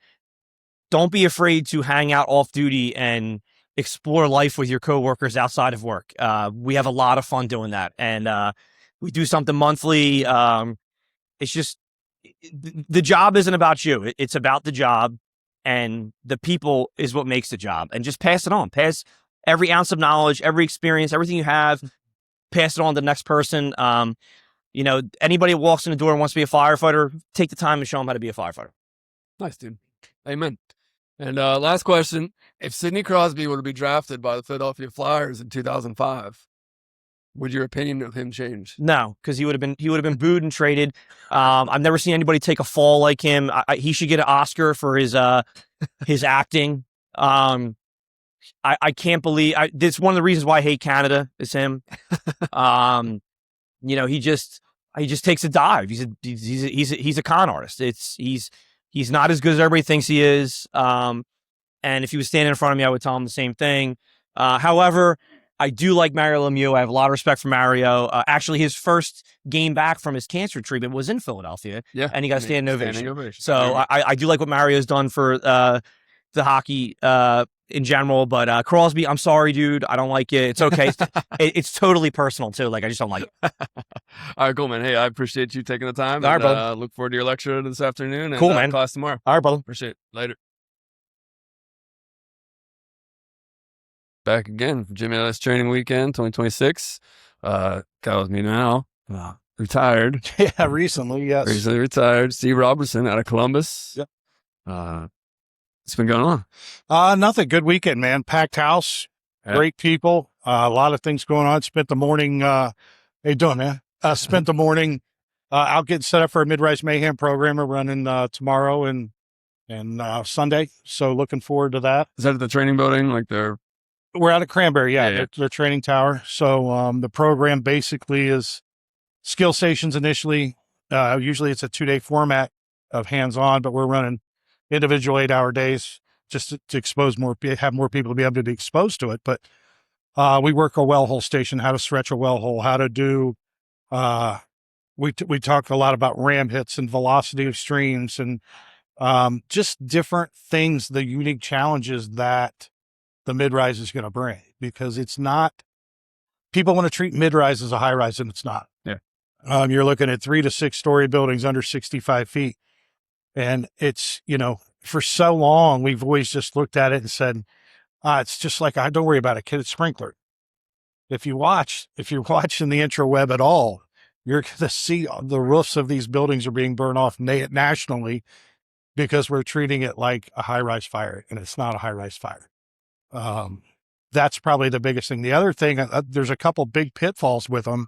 don't be afraid to hang out off duty and explore life with your coworkers outside of work. We have a lot of fun doing that, and we do something monthly. It's just the job isn't about you. It's about the job, and the people is what makes the job. And just pass it on. Pass every ounce of knowledge, every experience, everything you have. Pass it on to the next person. Anybody who walks in the door and wants to be a firefighter, take the time to show them how to be a firefighter. Nice, dude. Amen. And last question: if Sidney Crosby were to be drafted by the Philadelphia Flyers in 2005, would your opinion of him change? No, because he would have been booed and traded. I've never seen anybody take a fall like him. He should get an Oscar for his acting. I can't believe it's one of the reasons why I hate Canada is him. He just takes a dive. He's a con artist. He's not as good as everybody thinks he is. And if he was standing in front of me, I would tell him the same thing. However, I do like Mario Lemieux. I have a lot of respect for Mario. Actually, his first game back from his cancer treatment was in Philadelphia. Yeah, and he got a standing ovation. ovation. So I do like what Mario's done for the hockey in general. But Crosby, I'm sorry, dude. I don't like it. It's okay. It's totally personal too. Like I just don't like it. All right, cool, man. Hey, I appreciate you taking the time. All right, brother. Look forward to your lecture this afternoon. And, cool, man. Class tomorrow. All right, brother. Appreciate it. Later. Back again for Jimmy Ellis Training Weekend 2026. Guy with me now, retired. Yeah, recently, yes. Recently retired. Steve Robertson out of Columbus. Yep. What's been going on? Nothing. Good weekend, man. Packed house, great people, a lot of things going on. Spent the morning, how you doing, man? Spent the morning out getting set up for a Mid-Rise Mayhem program we're running tomorrow and Sunday. So looking forward to that. Is that at the training building? We're out of Cranberry, Yeah. Their training tower. So the program basically is skill stations initially. Usually it's a 2-day format of hands-on, but we're running individual 8-hour days just to expose have more people to be able to be exposed to it. But we work a well hole station, how to stretch a well hole, how to do. We talk a lot about ram hits and velocity of streams and just different things, the unique challenges that the mid-rise is going to bring, because it's not, people want to treat mid-rise as a high-rise and it's not. Yeah. You're looking at 3 to 6 story buildings under 65 feet. And it's, for so long, we've always just looked at it and said, it's just like, don't worry about it, kid, it's sprinkler. If you're watching the intraweb at all, you're going to see the roofs of these buildings are being burned off nationally because we're treating it like a high-rise fire, and it's not a high-rise fire. That's probably the biggest thing. The other thing, there's a couple big pitfalls with them.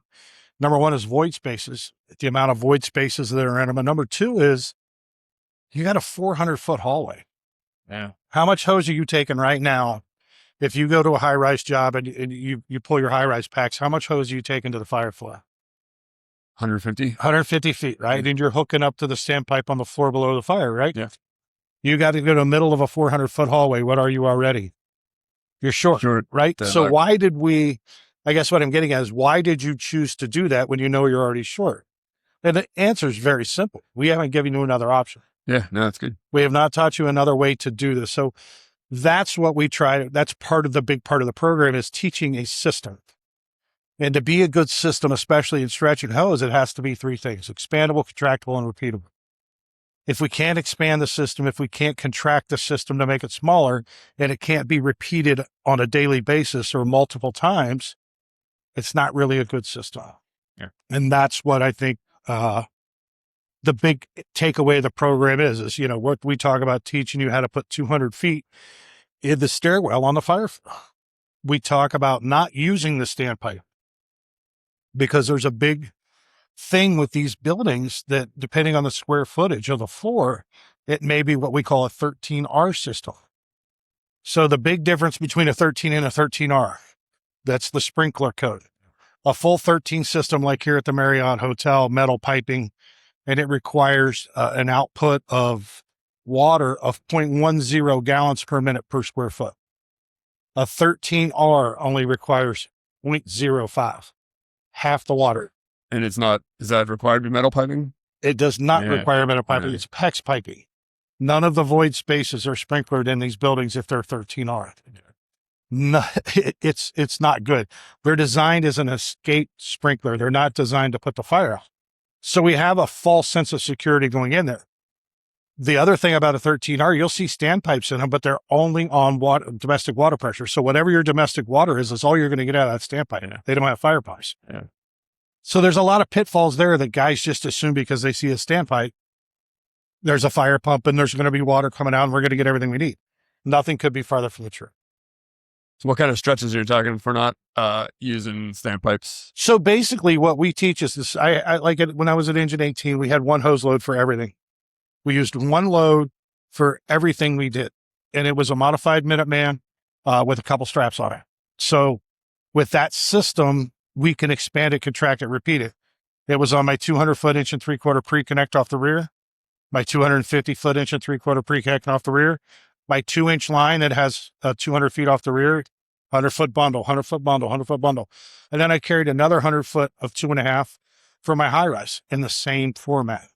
Number one is void spaces, the amount of void spaces that are in them. And number two is you got a 400-foot hallway. Yeah. How much hose are you taking right now? If you go to a high-rise job and you pull your high-rise packs, how much hose are you taking to the fire floor? 150 feet, right? And you're hooking up to the standpipe on the floor below the fire, right? Yeah. You got to go to the middle of a 400-foot hallway. What are you already? You're short, right? So why did I guess what I'm getting at is, why did you choose to do that when you know you're already short? And the answer is very simple. We haven't given you another option. Yeah, no, that's good. We have not taught you another way to do this. So that's what we try. That's big part of the program is teaching a system. And to be a good system, especially in stretch and hose, it has to be three things: expandable, contractible, and repeatable. If we can't expand the system, if we can't contract the system to make it smaller, and it can't be repeated on a daily basis or multiple times, it's not really a good system. Yeah. And that's what I think the big takeaway of the program is, what we talk about, teaching you how to put 200 feet in the stairwell on the fire. We talk about not using the standpipe because there's a big thing with these buildings that, depending on the square footage of the floor, it may be what we call a 13R system. So the big difference between a 13 and a 13R, that's the sprinkler code. A full 13 system, like here at the Marriott Hotel, metal piping, and it requires an output of water of 0.10 gallons per minute per square foot. A 13R only requires 0.05, half the water. And is that required to be metal piping? It does not Yeah. require metal piping. Yeah. It's PEX piping. None of the void spaces are sprinklered in these buildings if they're 13R. No, it's not good. They're designed as an escape sprinkler. They're not designed to put the fire out. So we have a false sense of security going in there. The other thing about a 13R, you'll see standpipes in them, but they're only on domestic water pressure. So whatever your domestic water is all you're going to get out of that standpipe. Yeah. They don't have fire pumps. Yeah. So there's a lot of pitfalls there that guys just assume because they see a standpipe, there's a fire pump and there's going to be water coming out and we're going to get everything we need. Nothing could be farther from the truth. So what kind of stretches are you talking for not using standpipes? So basically what we teach is this. I like it. When I was at Engine 18, we had one hose load for everything. We used one load for everything we did. And it was a modified Minuteman with a couple straps on it. So with that system, we can expand it, contract it, repeat it. It was on my 200-foot 1.75-inch pre-connect off the rear, my 250-foot 1.75-inch pre-connect off the rear, my 2-inch line that has 200 feet off the rear, 100-foot bundle, 100-foot bundle, 100-foot bundle. And then I carried another 100-foot of 2.5 for my high rise in the same format.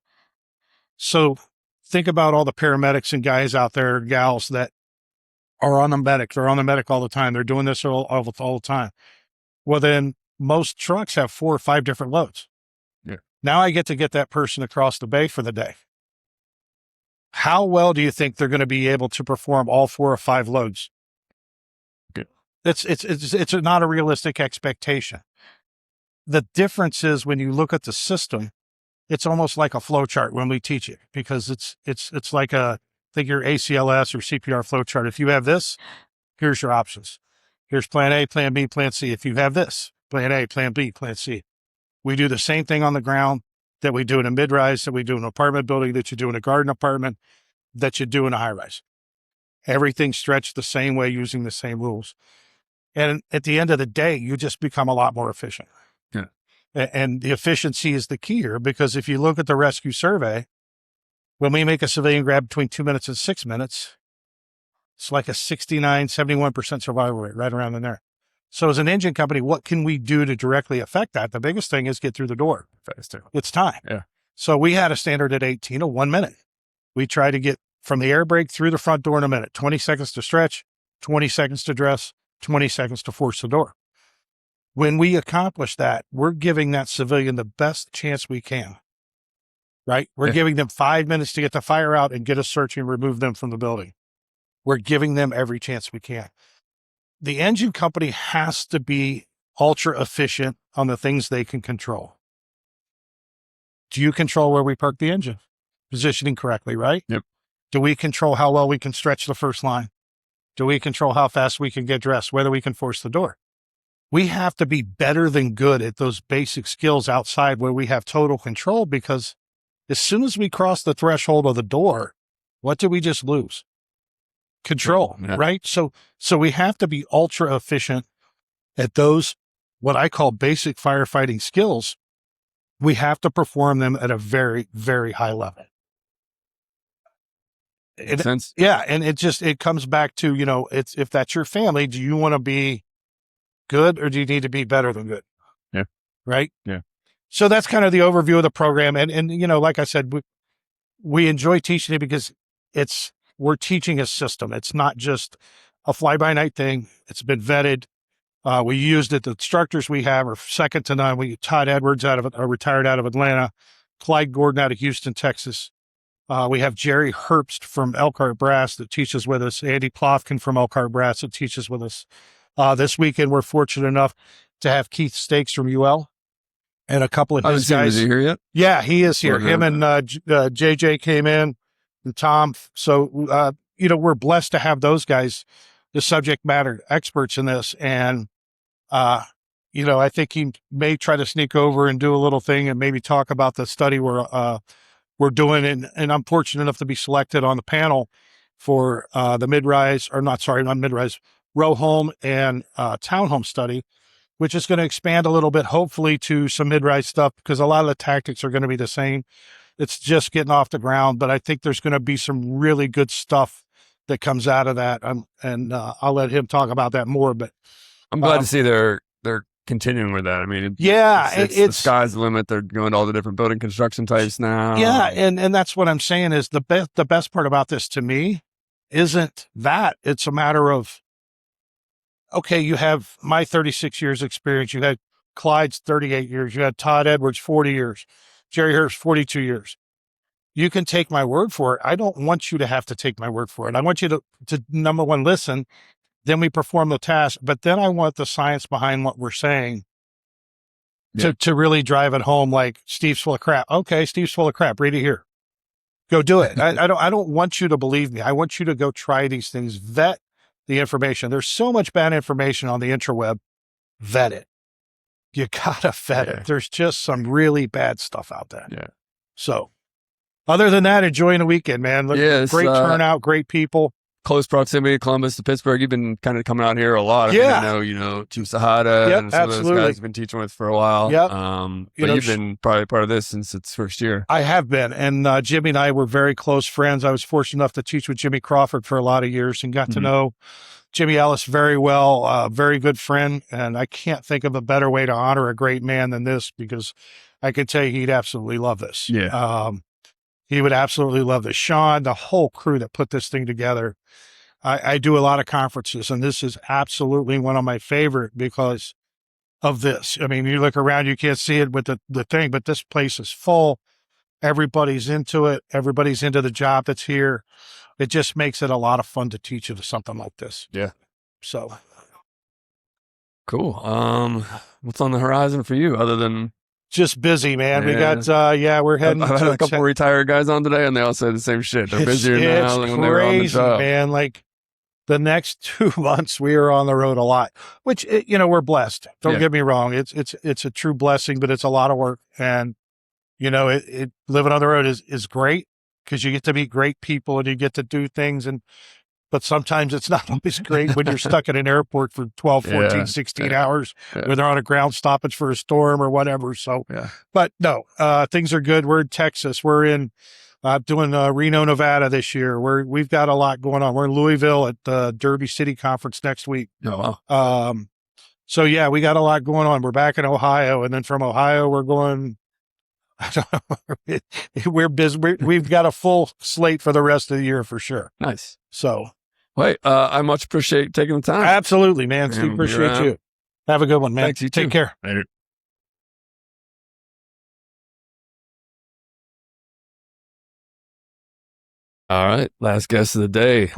So think about all the paramedics and guys out there, gals that are on the medic. They're on the medic all the time. They're doing this all the time. Well, then most trucks have 4 or 5 different loads. Yeah. Now I get to get that person across the bay for the day. How well do you think they're going to be able to perform all 4 or 5 loads? Okay. It's not a realistic expectation. The difference is when you look at the system, it's almost like a flow chart when we teach it, because it's like think your ACLS or CPR flow chart. If you have this, here's your options. Here's plan A, plan B, plan C. If you have this, plan A, plan B, plan C. We do the same thing on the ground that we do in a mid-rise, that we do in an apartment building, that you do in a garden apartment, that you do in a high-rise. Everything's stretched the same way using the same rules. And at the end of the day, you just become a lot more efficient. Yeah. And the efficiency is the key here, because if you look at the rescue survey, when we make a civilian grab between 2 minutes and 6 minutes, it's like a 69, 71% survival rate, right around in there. So as an engine company, what can we do to directly affect that? The biggest thing is get through the door. Faster. It's time. Yeah. So we had a standard at 18 of 1 minute. We try to get from the air brake through the front door in a minute, 20 seconds to stretch, 20 seconds to dress, 20 seconds to force the door. When we accomplish that, we're giving that civilian the best chance we can, right? We're giving them 5 minutes to get the fire out and get a search and remove them from the building. We're giving them every chance we can. The engine company has to be ultra efficient on the things they can control. Do you control where we park the engine? Positioning correctly, right? Yep. Do we control how well we can stretch the first line? Do we control how fast we can get dressed, whether we can force the door? We have to be better than good at those basic skills outside where we have total control, because as soon as we cross the threshold of the door, what do we just lose? Control, Yeah. right? So we have to be ultra efficient at those, what I call basic firefighting skills. We have to perform them at a very, very high level. Makes sense. Yeah. And it comes back to, if that's your family, do you want to be good or do you need to be better than good? Yeah. Right? Yeah. So that's kind of the overview of the program. And like I said, we enjoy teaching it because we're teaching a system. It's not just a fly-by-night thing. It's been vetted. We used it. The instructors we have are second to none. Todd Edwards retired out of Atlanta, Clyde Gordon out of Houston, Texas. We have Jerry Herbst from Elkhart Brass that teaches with us. Andy Plofkin from Elkhart Brass that teaches with us. This weekend, we're fortunate enough to have Keith Stakes from UL and a couple of his guys. Is he here yet? Yeah, he is here. Him and JJ came in, and Tom. So, we're blessed to have those guys, the subject matter experts in this. And, I think he may try to sneak over and do a little thing and maybe talk about the study we're doing. And I'm fortunate enough to be selected on the panel for the not mid-rise, row home and townhome study, which is going to expand a little bit, hopefully, to some mid-rise stuff, because a lot of the tactics are going to be the same. It's just getting off the ground, but I think there's going to be some really good stuff that comes out of that. And I'll let him talk about that more, but I'm glad to see they're continuing with that. I mean, it's the sky's the limit. They're going to all the different building construction types now. Yeah, and that's what I'm saying is the best part about this to me isn't that. It's a matter of, okay, you have my 36 years experience. You had Clyde's 38 years. You had Todd Edwards 40 years. Jerry Herbst 42 years. You can take my word for it. I don't want you to have to take my word for it. I want you to number one, listen. Then we perform the task. But then I want the science behind what we're saying to really drive it home. Like, Steve's full of crap. Okay, Steve's full of crap. Read it here. Go do it. I don't want you to believe me. I want you to go try these things. Vet the information. There's so much bad information on the interweb. Vet it. You gotta vet it. There's just some really bad stuff out there. Yeah. So, other than that, enjoying the weekend, man. Great turnout, great people. Close proximity, Columbus to Pittsburgh. You've been kind of coming out here a lot. Yeah. I know, Jim Sahada and some of those guys you've been teaching with for a while. Yep. But you've been probably part of this since its first year. I have been. And Jimmy and I were very close friends. I was fortunate enough to teach with Jimmy Crawford for a lot of years and got to know Jimmy Ellis very well, very good friend. And I can't think of a better way to honor a great man than this, because I can tell you he'd absolutely love this. Yeah. He would absolutely love this. Sean, the whole crew that put this thing together. I do a lot of conferences, and this is absolutely one of my favorite because of this. I mean, you look around, you can't see it with the thing, but this place is full. Everybody's into it. Everybody's into the job that's here. It just makes it a lot of fun to teach you something like this. Yeah. So. Cool. What's on the horizon for you other than just busy, man? We got we're heading. I've had a couple retired guys on today, and they all say the same shit. They're busier now than when they were on the job. Man, like the next 2 months we are on the road a lot, which we're blessed. Don't get me wrong. It's a true blessing, but it's a lot of work. And living on the road is great because you get to meet great people and you get to do things. But sometimes it's not always great when you're stuck at an airport for 12, 14, 16 hours, where they're on a ground stoppage for a storm or whatever. So, but no, things are good. We're in Texas. We're in doing Reno, Nevada this year. We've got a lot going on. We're in Louisville at the Derby City Conference next week. Oh, wow. So yeah, we got a lot going on. We're back in Ohio, and then from Ohio, we're going. I don't know. We're busy. We've got a full slate for the rest of the year for sure. Nice. So, wait, I much appreciate taking the time. Absolutely, man. Steve, appreciate you. Have a good one, man. Thanks, you Take too. care. Later. All right, last guest of the day.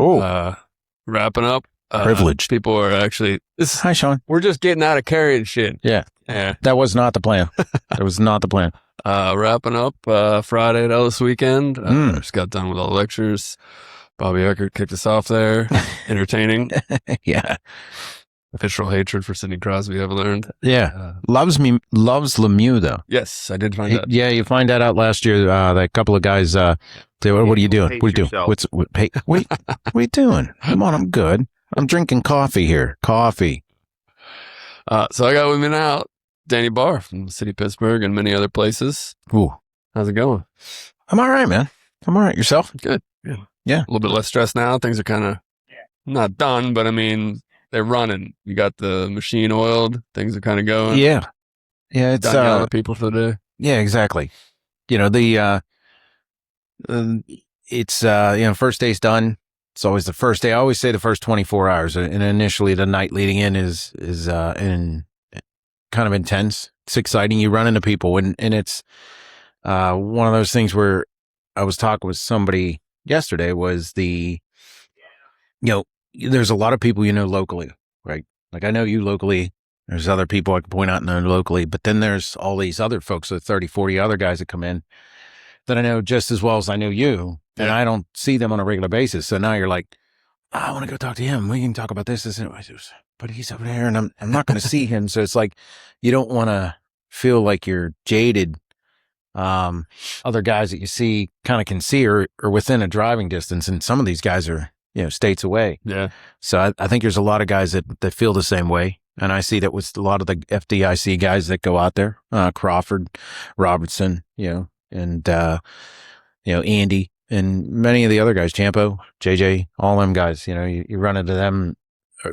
Wrapping up. Privileged. People are actually. Hi, Sean. We're just getting out of carrying shit. Yeah. That was not the plan. That was not the plan. Wrapping up Friday at Ellis Weekend. Just got done with all the lectures. Bobby Eckert kicked us off there. Entertaining. Yeah. Official hatred for Sidney Crosby, I've learned. Yeah. Loves Lemieux, though. Yes, I did find that. Yeah, you find that out last year. That couple of guys, they were, what are you doing? What are you doing? Wait, what are you doing? Come on, I'm good. I'm drinking coffee here. Coffee. So I got with me now Danny Barr from the city of Pittsburgh and many other places. Ooh. How's it going? I'm all right, man. I'm all right. Yourself? Good. Yeah. A little bit less stressed now. Things are kind of not done, but I mean, they're running. You got the machine oiled. Things are kind of going. Yeah. Yeah. It's done yelling at people for the day. Yeah, exactly. It's first day's done. it's always the first day. I always say the first 24 hours, and initially the night leading in is kind of intense. It's exciting. You run into people, and it's one of those things where I was talking with somebody yesterday. Was there's a lot of people locally, right? Like I know you locally. There's other people I can point out know locally, but then there's all these other folks, the 30, 40 other guys that come in that I know just as well as I know you, and I don't see them on a regular basis. So now you're like, I want to go talk to him. We can talk about this, but he's over there, and I'm not going to see him. So it's like you don't want to feel like you're jaded. Other guys that you see kind of can see or within a driving distance, and some of these guys are states away. Yeah. So I think there's a lot of guys that feel the same way. And I see that with a lot of the FDIC guys that go out there, Crawford, Robertson, and, Andy and many of the other guys, Champo, JJ, all them guys, you run into them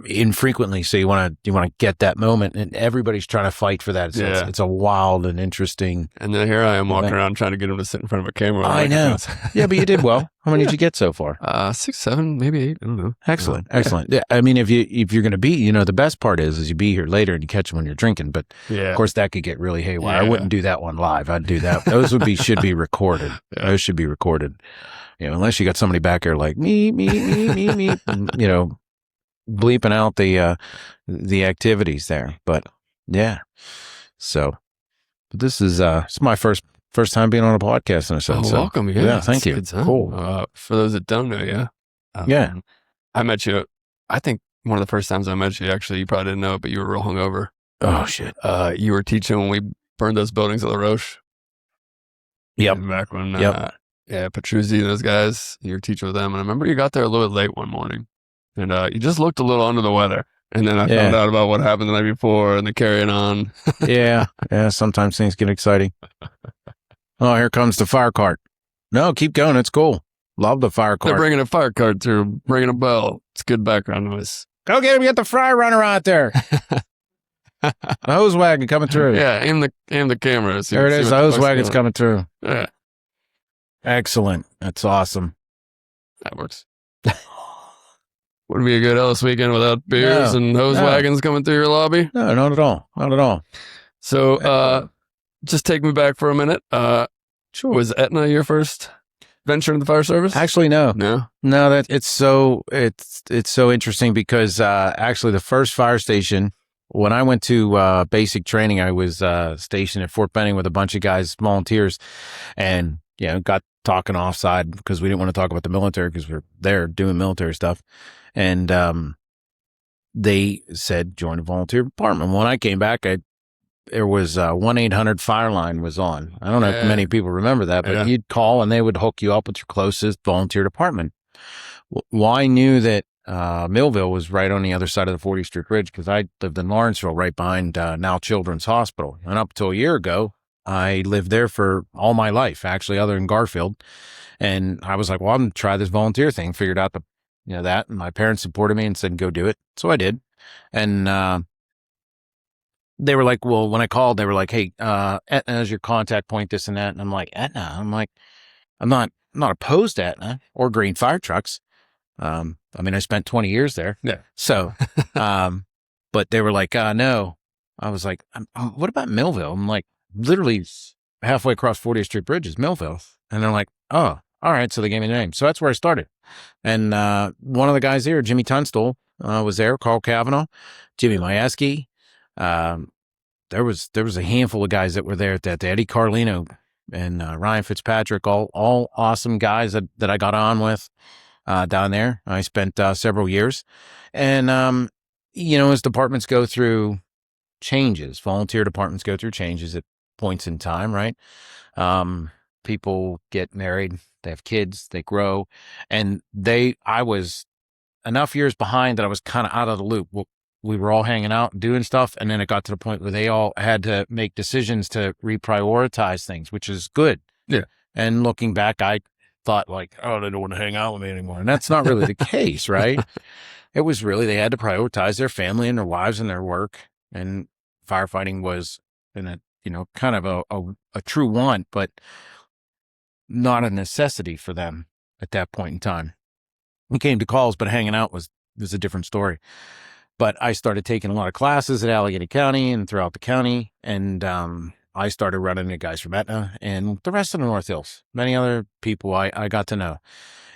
infrequently. So you want to get that moment, and everybody's trying to fight for that. It's a wild and interesting. And then here I am walking around trying to get him to sit in front of a camera. I know. Yeah, but you did well. How many did you get so far? 6, 7, maybe 8. I don't know. Excellent. Yeah. I mean, if you're going to be, the best part is you be here later and you catch them when you're drinking. But of course, that could get really haywire. I wouldn't do that one live. I'd do that. Those should be recorded. Those should be recorded. Unless you got somebody back there like me, bleeping out the activities there. But yeah. So this is it's my first time being on a podcast, and so welcome. Yeah, thank you. Cool. For those that don't know you, I met you. I think one of the first times I met you, actually, you probably didn't know it, but you were real hungover. Oh shit! You were teaching when we burned those buildings at La Roche. Yep. Back when Petruzzi and those guys, you were teaching with them, and I remember you got there a little bit late one morning, and you just looked a little under the weather. And then I found out about what happened the night before and the carrying on. Yeah. Sometimes things get exciting. Oh, here comes the fire cart. No, keep going. It's cool. Love the fire cart. They're bringing a fire cart through, ringing a bell. It's good background noise. Go get him. Get the fry runner out there. The hose wagon coming through. Yeah, aim the camera. There it is. The hose wagon's coming through. Yeah. Excellent. That's awesome. That works. Wouldn't be a good Ellis weekend without beers and hose wagons coming through your lobby. No, not at all. Not at all. So, just take me back for a minute. Sure. Was Aetna your first venture in the fire service? Actually, no. No. That it's so interesting because actually the first fire station, when I went to basic training, I was stationed at Fort Benning with a bunch of guys, volunteers, and got talking offside because we didn't want to talk about the military because we're there doing military stuff. And they said, join a volunteer department. When I came back, there was 1-800-FIRE line was on. I don't know if many people remember that, but you'd call and they would hook you up with your closest volunteer department. Well, I knew that Millville was right on the other side of the 40th Street Bridge because I lived in Lawrenceville right behind Now Children's Hospital. And up until a year ago, I lived there for all my life, actually, other than Garfield. And I was like, well, I'm going to try this volunteer thing. Figured out that, and my parents supported me and said, go do it. So I did. And they were like, well, when I called, they were like, hey, Aetna is your contact point, this and that. And I'm like, Aetna? I'm like, I'm not opposed to Aetna or green fire trucks. I mean, I spent 20 years there. Yeah. So, but they were like, no. I was like, what about Millville? I'm like, literally halfway across 40th Street Bridge is Millville. And they're like, oh, all right. So they gave me the name. So that's where I started. And one of the guys there, Jimmy Tunstall, was there, Carl Kavanaugh, Jimmy Majewski. There was a handful of guys that were there at that. Eddie Carlino and Ryan Fitzpatrick, all awesome guys that I got on with down there. I spent several years. And, as departments go through changes, volunteer departments go through changes at points in time, right? People get married, they have kids, they grow, and I was enough years behind that I was kind of out of the loop. We were all hanging out and doing stuff, and then it got to the point where they all had to make decisions to reprioritize things, which is good. Yeah. And looking back, I thought like, oh, they don't want to hang out with me anymore. And that's not really the case, right? It was really, they had to prioritize their family and their wives and their work. And firefighting was kind of a true want, but not a necessity for them at that point in time. We came to calls, but hanging out was a different story. But I started taking a lot of classes at Allegheny County and throughout the county. And I started running into guys from Etna and the rest of the North Hills. Many other people I got to know.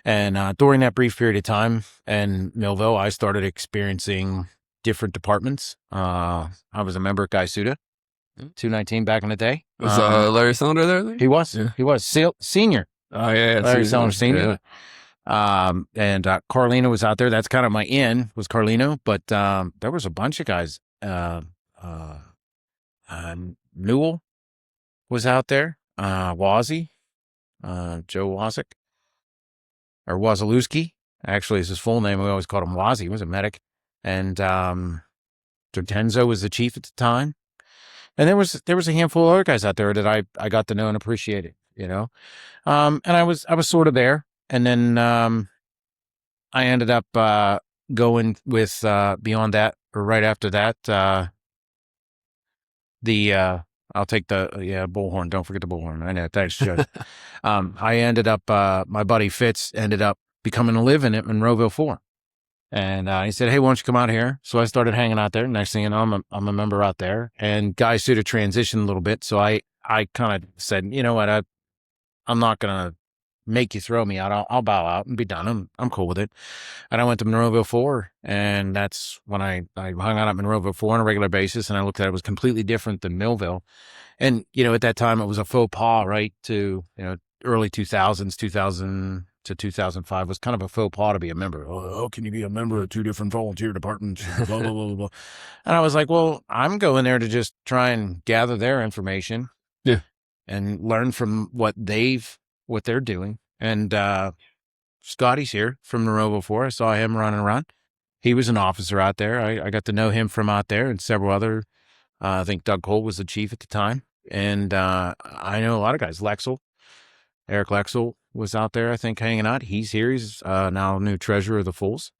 And during that brief period of time in Millville, I started experiencing different departments. I was a member at Guy Suda, 219 back in the day. Was Larry Cylinder there? He was. Yeah. He was. Senior. Oh, yeah. Larry Cylinder Senior. Yeah. And Carlino was out there. That's kind of my in, was Carlino. But there was a bunch of guys. Newell was out there. Wazzy, Joe Wazik, or Wazalewski. Actually, is his full name. We always called him Wazzy. He was a medic. And Tertenzo was the chief at the time. And there was a handful of other guys out there that I got to know and appreciated, you know. And I was sort of there. And then I ended up going with beyond that, or right after that, I'll take the bullhorn. Don't forget the bullhorn. I know. Thanks, Joe. I ended up my buddy Fitz ended up becoming a live-in at Monroeville 4. And he said, "Hey, why don't you come out here?" So I started hanging out there. Next thing you know, I'm a member out there. And Guy Suda transitioned a little bit, so I kind of said, you know what, I'm not gonna make you throw me out. I'll bow out and be done. I'm cool with it. And I went to Monroeville 4, and that's when I hung out at Monroeville 4 on a regular basis. And I looked at it, was completely different than Millville. And you know, at that time, it was a faux pas, right? To early 2000s, 2000 to 2005 was kind of a faux pas to be a member. Oh, how can you be a member of two different volunteer departments? Blah, blah, blah, blah. And I was like, well, I'm going there to just try and gather their information. Yeah. And learn from what they're doing. And Scotty's here from Monroeville 4. I saw him running around. He was an officer out there. I got to know him from out there, and several other. I think Doug Cole was the chief at the time. And I know a lot of guys. Eric Lexel was out there, I think, hanging out. He's here. He's now new treasurer of the Fools.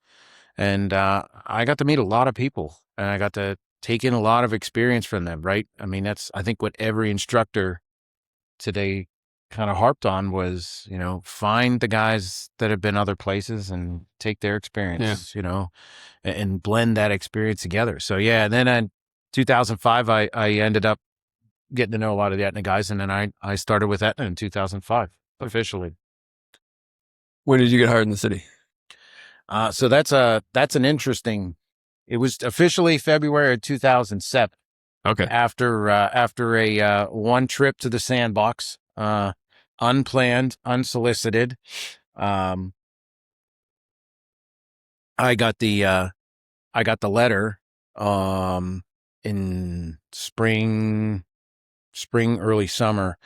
And I got to meet a lot of people, and I got to take in a lot of experience from them, right? I mean, that's, I think, what every instructor today kind of harped on was, find the guys that have been other places and take their experience, and blend that experience together. So, yeah, and then in 2005, I ended up getting to know a lot of the Etna guys, and then I started with Etna in 2005, officially. When did you get hired in the city? So that's an interesting, it was officially February of 2007. Okay. After a one trip to the sandbox, unplanned, unsolicited, I got the letter in spring, early summer.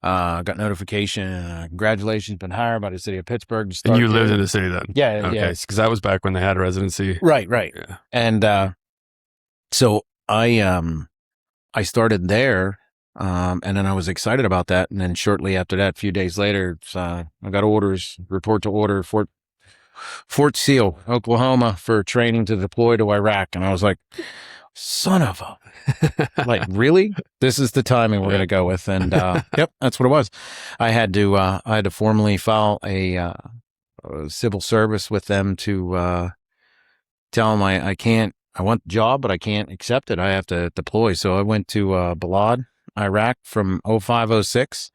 Got notification. Congratulations, been hired by the city of Pittsburgh. And you lived in the city then? Yeah. Okay. Yeah. Because that was back when they had a residency. Right. Yeah. And so I started there, and then I was excited about that. And then shortly after that, a few days later, I got orders, report to order, Fort Seal, Oklahoma, for training to deploy to Iraq. And I was like, son of a, like, really? This is the timing we're going to go with. And yep, that's what it was. I had to formally file a civil service with them to tell them I want the job, but I can't accept it. I have to deploy. So I went to Balad, Iraq from 05-06.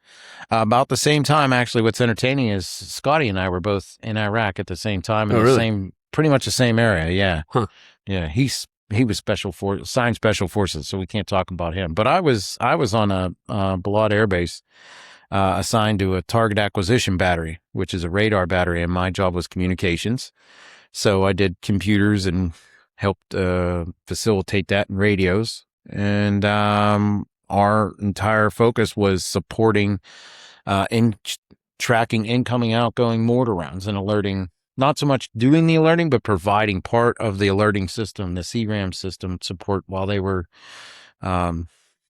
About the same time, actually, what's entertaining is Scotty and I were both in Iraq at the same time in pretty much the same area. Yeah. Huh. Yeah. He was signed special forces, so we can't talk about him. But I was on a Balad Air Base, assigned to a target acquisition battery, which is a radar battery, and my job was communications. So I did computers and helped facilitate that in radios. And our entire focus was supporting tracking incoming, outgoing mortar rounds and alerting, not so much doing the alerting, but providing part of the alerting system, the CRAM system support while they were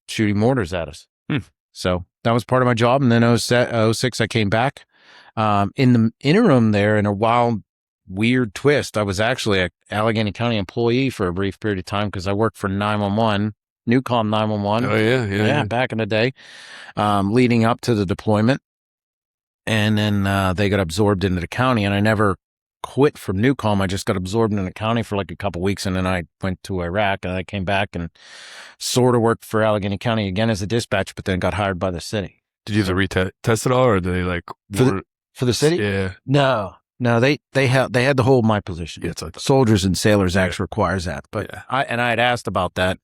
shooting mortars at us. So that was part of my job. And then 06, I came back. In the interim there, in a wild, weird twist, I was actually an Allegheny County employee for a brief period of time because I worked for 911, Newcom 911. Oh, yeah. Back in the day, leading up to the deployment. And then they got absorbed into the county, and I never quit from Newcom. I just got absorbed in the county for like a couple weeks, and then I went to Iraq, and I came back and sort of worked for Allegheny County again as a dispatch, but then got hired by the city. Did you have to retest it all, or did they like For the city? Yeah. No, they had to hold my position. Yeah, it's like Soldiers and Sailors Act requires that. But Yeah. I had asked about that,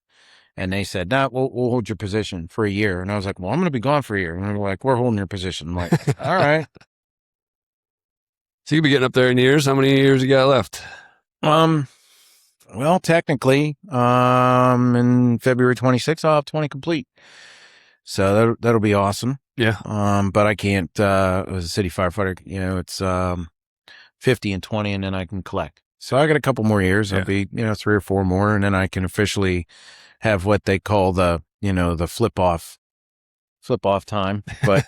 and they said, "No, we'll hold your position for a year." And I was like, "Well, I'm going to be gone for a year." And they're like, "We're holding your position." I'm like, "All right." So you'll be getting up there in years. How many years you got left? Well, technically, in February 26th, I'll have 20 complete. So that'll be awesome. Yeah. But I can't, as a city firefighter, it's 50 and 20, and then I can collect. So I got a couple more years. I'll be, 3 or 4 more, and then I can officially have what they call the flip off time. But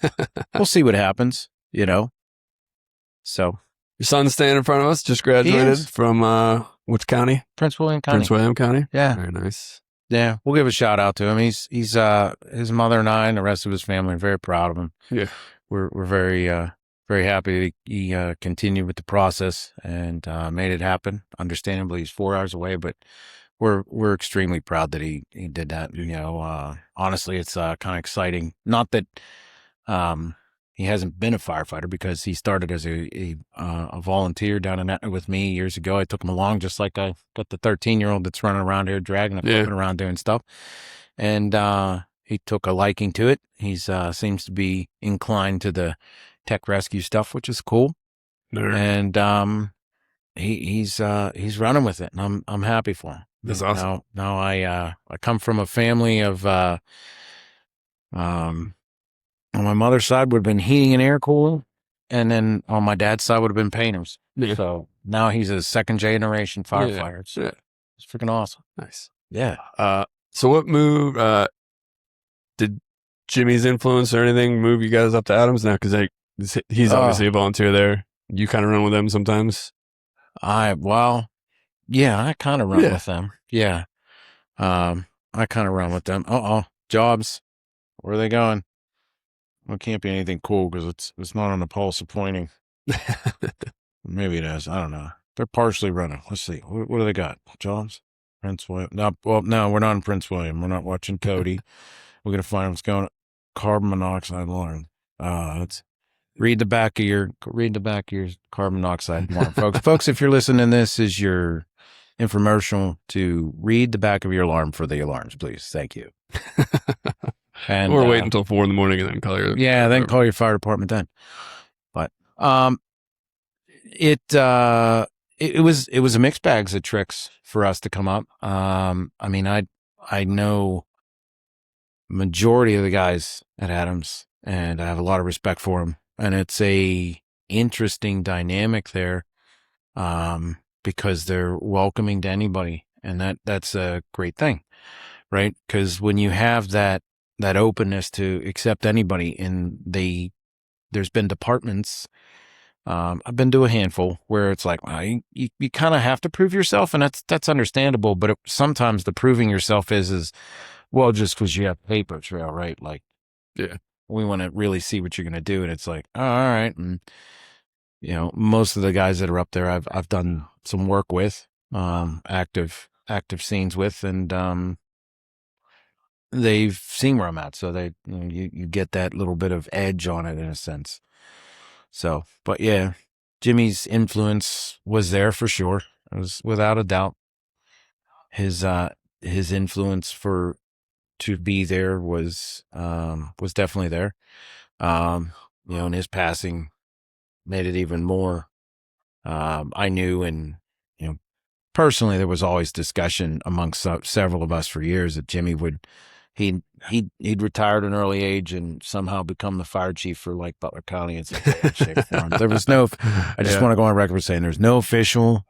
we'll see what happens, So Your son's standing in front of us, just graduated is. from which county? Prince William County. Prince William County. Yeah. Very nice. Yeah, we'll give a shout out to him. He's his mother and I and the rest of his family are very proud of him. Yeah. We're very very happy that he continued with the process and made it happen. Understandably, he's 4 hours away, but we're extremely proud that he did that. Honestly, it's kind of exciting. Not that he hasn't been a firefighter, because he started as a volunteer down in that with me years ago. I took him along, just like I got the 13-year-old that's running around here dragging equipment around doing stuff. And he took a liking to it. He's seems to be inclined to the tech rescue stuff, which is cool. Nerd. And he's running with it, and I'm happy for him. That's awesome. Now I come from a family of on my mother's side would have been heating and air cooling, and then on my dad's side would have been painters. Yeah. So now he's a second generation firefighter. It's freaking awesome. Nice. Yeah. So what move did Jimmy's influence or anything move you guys up to Adams now? Because he's obviously a volunteer there. You kind of run with them sometimes. I kind of run with them. Yeah. I kind of run with them. Jobs. Where are they going? Well, it can't be anything cool because it's not on the pulse of pointing. Maybe it is. I don't know. They're partially running. Let's see. What do they got? Jobs? Prince William? No, we're not in Prince William. We're not watching Cody. We're going to find what's going on. Carbon monoxide alarm. Let's read the back of your carbon monoxide alarm, folks. Folks, if you're listening, this is your infomercial to read the back of your alarm for the alarms, please. Thank you. And or wait until 4 a.m. and then call your then call your fire department then. But it was a mixed bags of tricks for us to come up. I mean, I know majority of the guys at Adams, and I have a lot of respect for them, and it's a interesting dynamic there, because they're welcoming to anybody, and that's a great thing, right? Because when you have that openness to accept anybody, and there's been departments, I've been to a handful where it's like, well, you kind of have to prove yourself, and that's understandable. But sometimes the proving yourself is well, just because you have paper trail, right? Like, we want to really see what you're going to do, and it's like, oh, all right. And most of the guys that are up there, I've done some work with, active scenes with, and they've seen where I'm at, so they you get that little bit of edge on it in a sense. So, but yeah, Jimmy's influence was there for sure. It was without a doubt. His influence to be there was definitely there. And his passing made it even more. I knew, and personally, there was always discussion amongst several of us for years that Jimmy he'd retired at an early age and somehow become the fire chief for like Butler County in some shape or form. There was no, I just want to go on record saying there's no official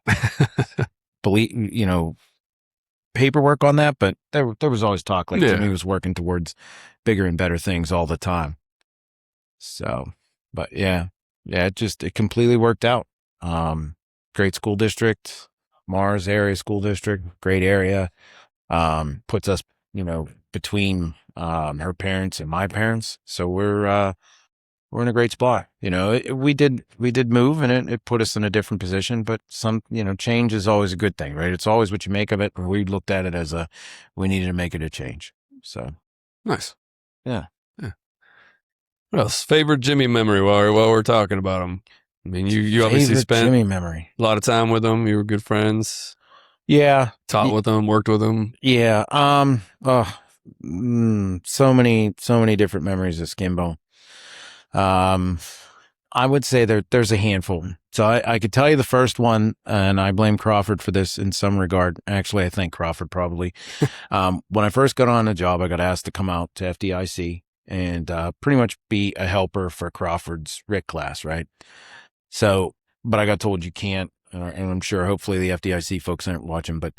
paperwork on that, but there was always talk like Jimmy was working towards bigger and better things all the time. So, but it completely worked out. Great school district, Mars area school district, great area. Puts us, between her parents and my parents. So we're we're in a great spot. You know, we did move, and it put us in a different position, but change is always a good thing, right? It's always what you make of it. We looked at it as we needed to make it a change. So Nice. yeah. What else? Favorite Jimmy memory while we're talking about him? I mean, you obviously Favorite spent Jimmy memory. a lot of time with him. You were good friends. Yeah. Taught with him, worked with him. Yeah. So many different memories of Skimbo. I would say there's a handful. So I could tell you the first one, and I blame Crawford for this in some regard. Actually, I think Crawford probably. When I first got on the job, I got asked to come out to FDIC and pretty much be a helper for Crawford's RIC class, right? So, but I got told you can't, and I'm sure hopefully the FDIC folks aren't watching, but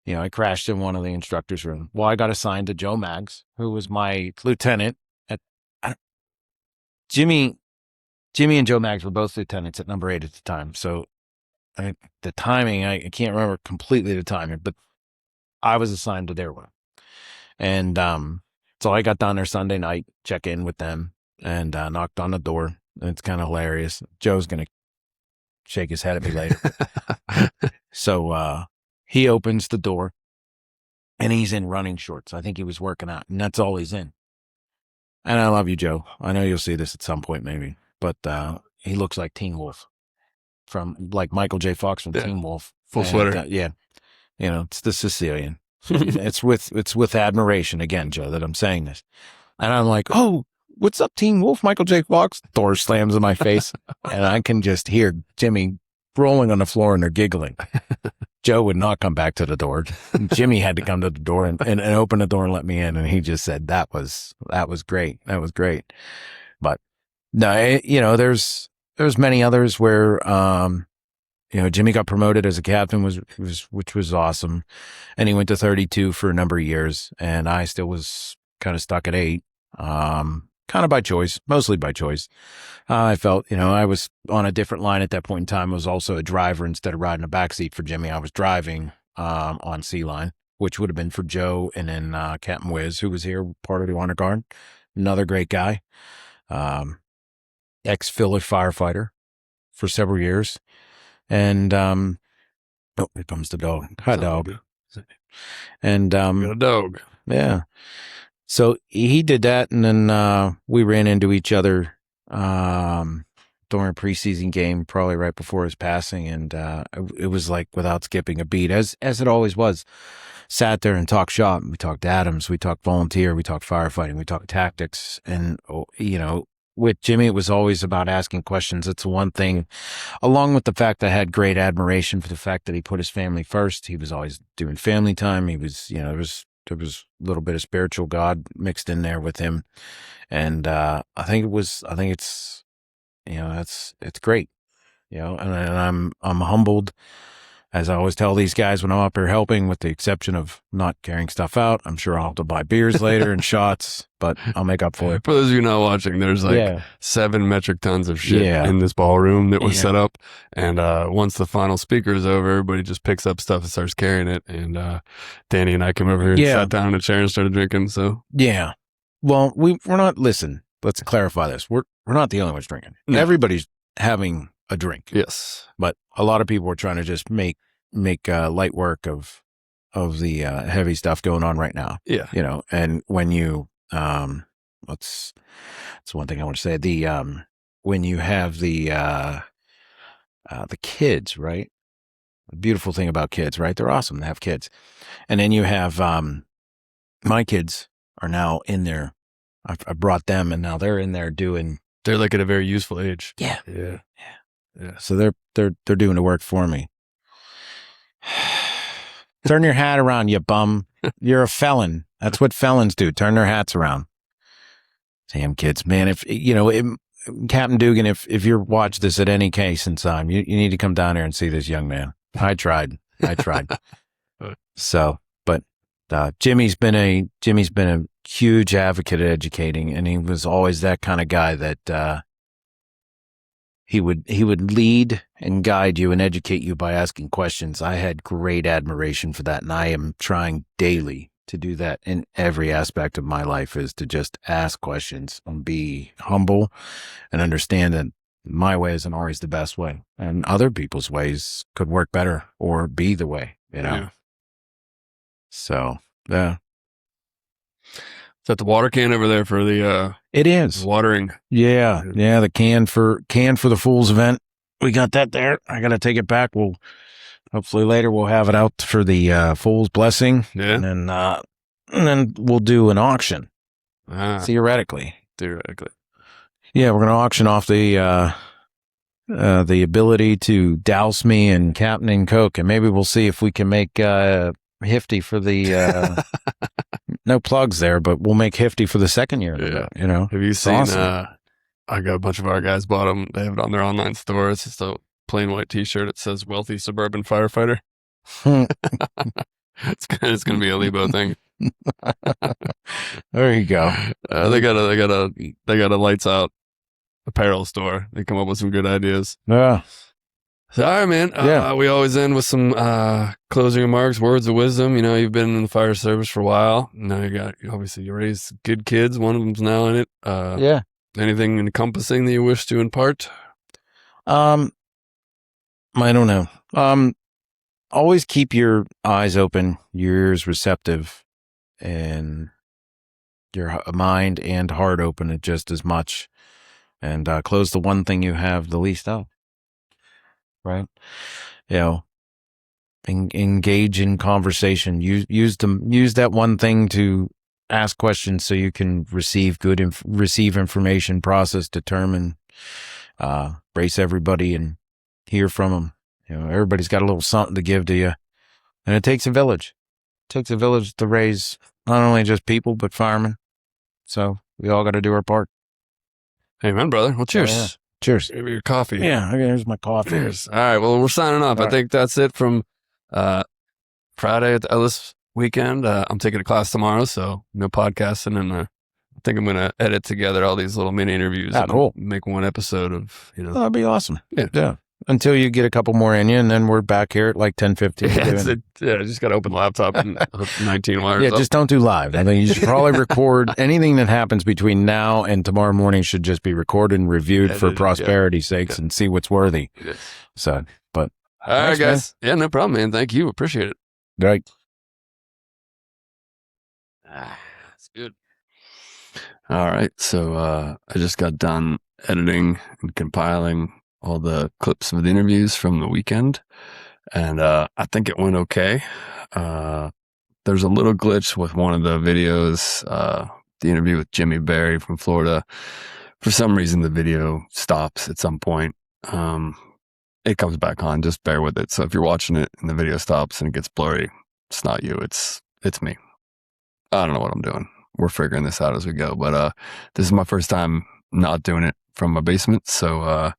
I crashed in one of the instructors' room. Well, I got assigned to Joe Maggs, who was my lieutenant at Jimmy and Joe Maggs were both lieutenants at number 8 at the time. So the timing, I can't remember completely the timing, but I was assigned to their one. And so I got down there Sunday night, check in with them, and knocked on the door. And it's kind of hilarious. Joe's going to shake his head at me later. So he opens the door, and he's in running shorts. I think he was working out, and that's all he's in. And I love you, Joe. I know you'll see this at some point maybe. But he looks like Teen Wolf like Michael J. Fox from Teen Wolf. Full sweater. Yeah. It's the Sicilian. It's with admiration again, Joe, that I'm saying this. And I'm like, oh, what's up, Teen Wolf, Michael J. Fox? Door slams in my face. And I can just hear Jimmy rolling on the floor and they're giggling. Joe would not come back to the door. Jimmy had to come to the door and open the door and let me in. And he just said, that was great. That was great. But no, there's many others where, Jimmy got promoted as a captain which was awesome. And he went to 32 for a number of years. And I still was kind of stuck at 8, kind of by choice, mostly by choice. I felt, I was on a different line at that point in time. I was also a driver instead of riding a backseat for Jimmy. I was driving, on C line, which would have been for Joe. And then, Captain Wiz, who was here, part of the honor guard, another great guy. Ex-Philly firefighter for several years. And, here comes the dog. Hi, dog. And, Got a dog. Yeah. So he did that. And then, we ran into each other, during a preseason game, probably right before his passing. And, it was like without skipping a beat, as it always was. Sat there and talked shop. We talked Adams. We talked volunteer. We talked firefighting. We talked tactics. And, with Jimmy, it was always about asking questions. It's one thing, along with the fact that I had great admiration for the fact that he put his family first. He was always doing family time. He was, there was a little bit of spiritual God mixed in there with him. And, I think it's, it's great, and I'm humbled. As I always tell these guys when I'm up here helping, with the exception of not carrying stuff out. I'm sure I'll have to buy beers later and shots, but I'll make up for it. For those of you not watching, there's 7 metric tons of shit in this ballroom that was set up. And once the final speaker is over, everybody just picks up stuff and starts carrying it. And Danny and I came over here and sat down in a chair and started drinking. So yeah, well, we're not. Listen, let's clarify this. We're not the only ones drinking. No. Everybody's having a drink. Yes. But a lot of people are trying to just make light work of the heavy stuff going on right now. Yeah. And when you that's one thing I want to say. The when you have the kids, right? The beautiful thing about kids, right? They're awesome to have kids. And then you have my kids are now in there. I brought them and now they're in there doing. They're like at a very useful age. Yeah. Yeah. Yeah. So they're doing the work for me. Turn your hat around, you bum. You're a felon. That's what felons do. Turn their hats around. Damn kids, man. If Captain Dugan, if you're watch this at any case in time, you need to come down here and see this young man. I tried. So, but Jimmy's been a huge advocate at educating, and he was always that kind of guy that he would lead and guide you and educate you by asking questions. I had great admiration for that, and I am trying daily to do that in every aspect of my life, is to just ask questions and be humble and understand that my way isn't always the best way, and other people's ways could work better or be the way, Yeah. So, yeah. Is that the water can over there for the It is. watering? Yeah. Yeah. The can for the Fools event. We got that there. I got to take it back. We'll hopefully later we'll have it out for the Fools blessing. Yeah. And then we'll do an auction. Theoretically. Yeah. We're going to auction off the ability to douse me in Captain and Coke, and maybe we'll see if we can make Hifty for the no plugs there, but we'll make Hifty for the second year. Yeah. Have you seen? Awesome. I got a bunch of our guys bought them. They have it on their online store. It's just a plain white T-shirt. It says "Wealthy Suburban Firefighter." It's gonna be a Lebo thing. There you go. They got a lights out apparel store. They come up with some good ideas. Yeah. So, all right, man. Yeah. We always end with some closing remarks, words of wisdom. You know, you've been in the fire service for a while. Now you raised good kids. One of them's now in it. Yeah. Anything encompassing that you wish to impart? I don't know. Always keep your eyes open, your ears receptive, and your mind and heart open just as much. And close the one thing you have the least of. Right? Engage in conversation. Use that one thing to ask questions so you can receive information, process, determine, brace everybody and hear from them. Everybody's got a little something to give to you, and it takes a village. It takes a village to raise not only just people but firemen. So we all got to do our part. Amen, brother. Well, cheers. Yeah. Cheers. Maybe your coffee. Yeah, here's my coffee. Cheers. All right. Well, we're signing off. All I think that's it from Friday at the Ellis Weekend. I'm taking a class tomorrow, so no podcasting, and I think I'm going to edit together all these little mini interviews and cool. make one episode of, That'd be awesome. Yeah. Until you get a couple more in you, and then we're back here at like 10:50. I just got to open the laptop and hook 19 wires Yeah, up. just don't do live. I think you should probably record anything that happens between now and tomorrow morning should just be recorded and reviewed for prosperity's sakes and see what's worthy. Yeah. So, but all right, thanks, guys. Yeah, no problem, man. Thank you. Appreciate it. Right. That's good. All right. So I just got done editing and compiling all the clips of the interviews from the weekend, and I think it went okay. There's a little glitch with one of the videos, the interview with Jimmy Berry from Florida. For some reason, the video stops at some point. It comes back on. Just bear with it. So if you're watching it and the video stops and it gets blurry, it's not you. It's me. I don't know what I'm doing. We're figuring this out as we go. But this is my first time not doing it from my basement. So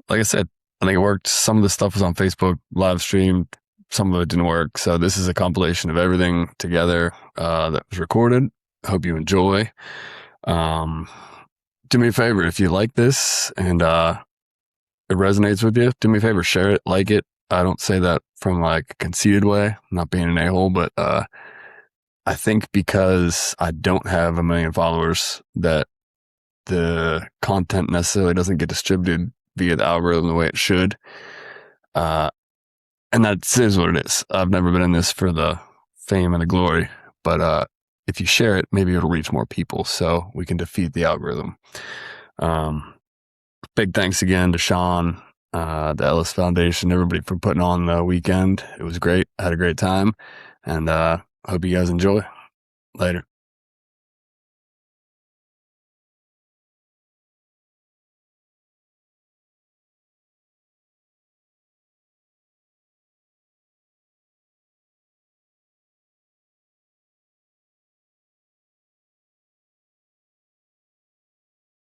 like I said, I think it worked. Some of the stuff was on Facebook live stream. Some of it didn't work. So this is a compilation of everything together that was recorded. I hope you enjoy. Do me a favor, if you like this and it resonates with you, do me a favor, share it, like it. I don't say that from like a conceited way. I'm not being an a-hole, but I think because I don't have 1 million followers that the content necessarily doesn't get distributed via the algorithm the way it should. And that is what it is. I've never been in this for the fame and the glory, but if you share it, maybe it'll reach more people so we can defeat the algorithm. Big thanks again to Sean, the Ellis Foundation, everybody for putting on the weekend. It was great. I had a great time, and I hope you guys enjoy. Later.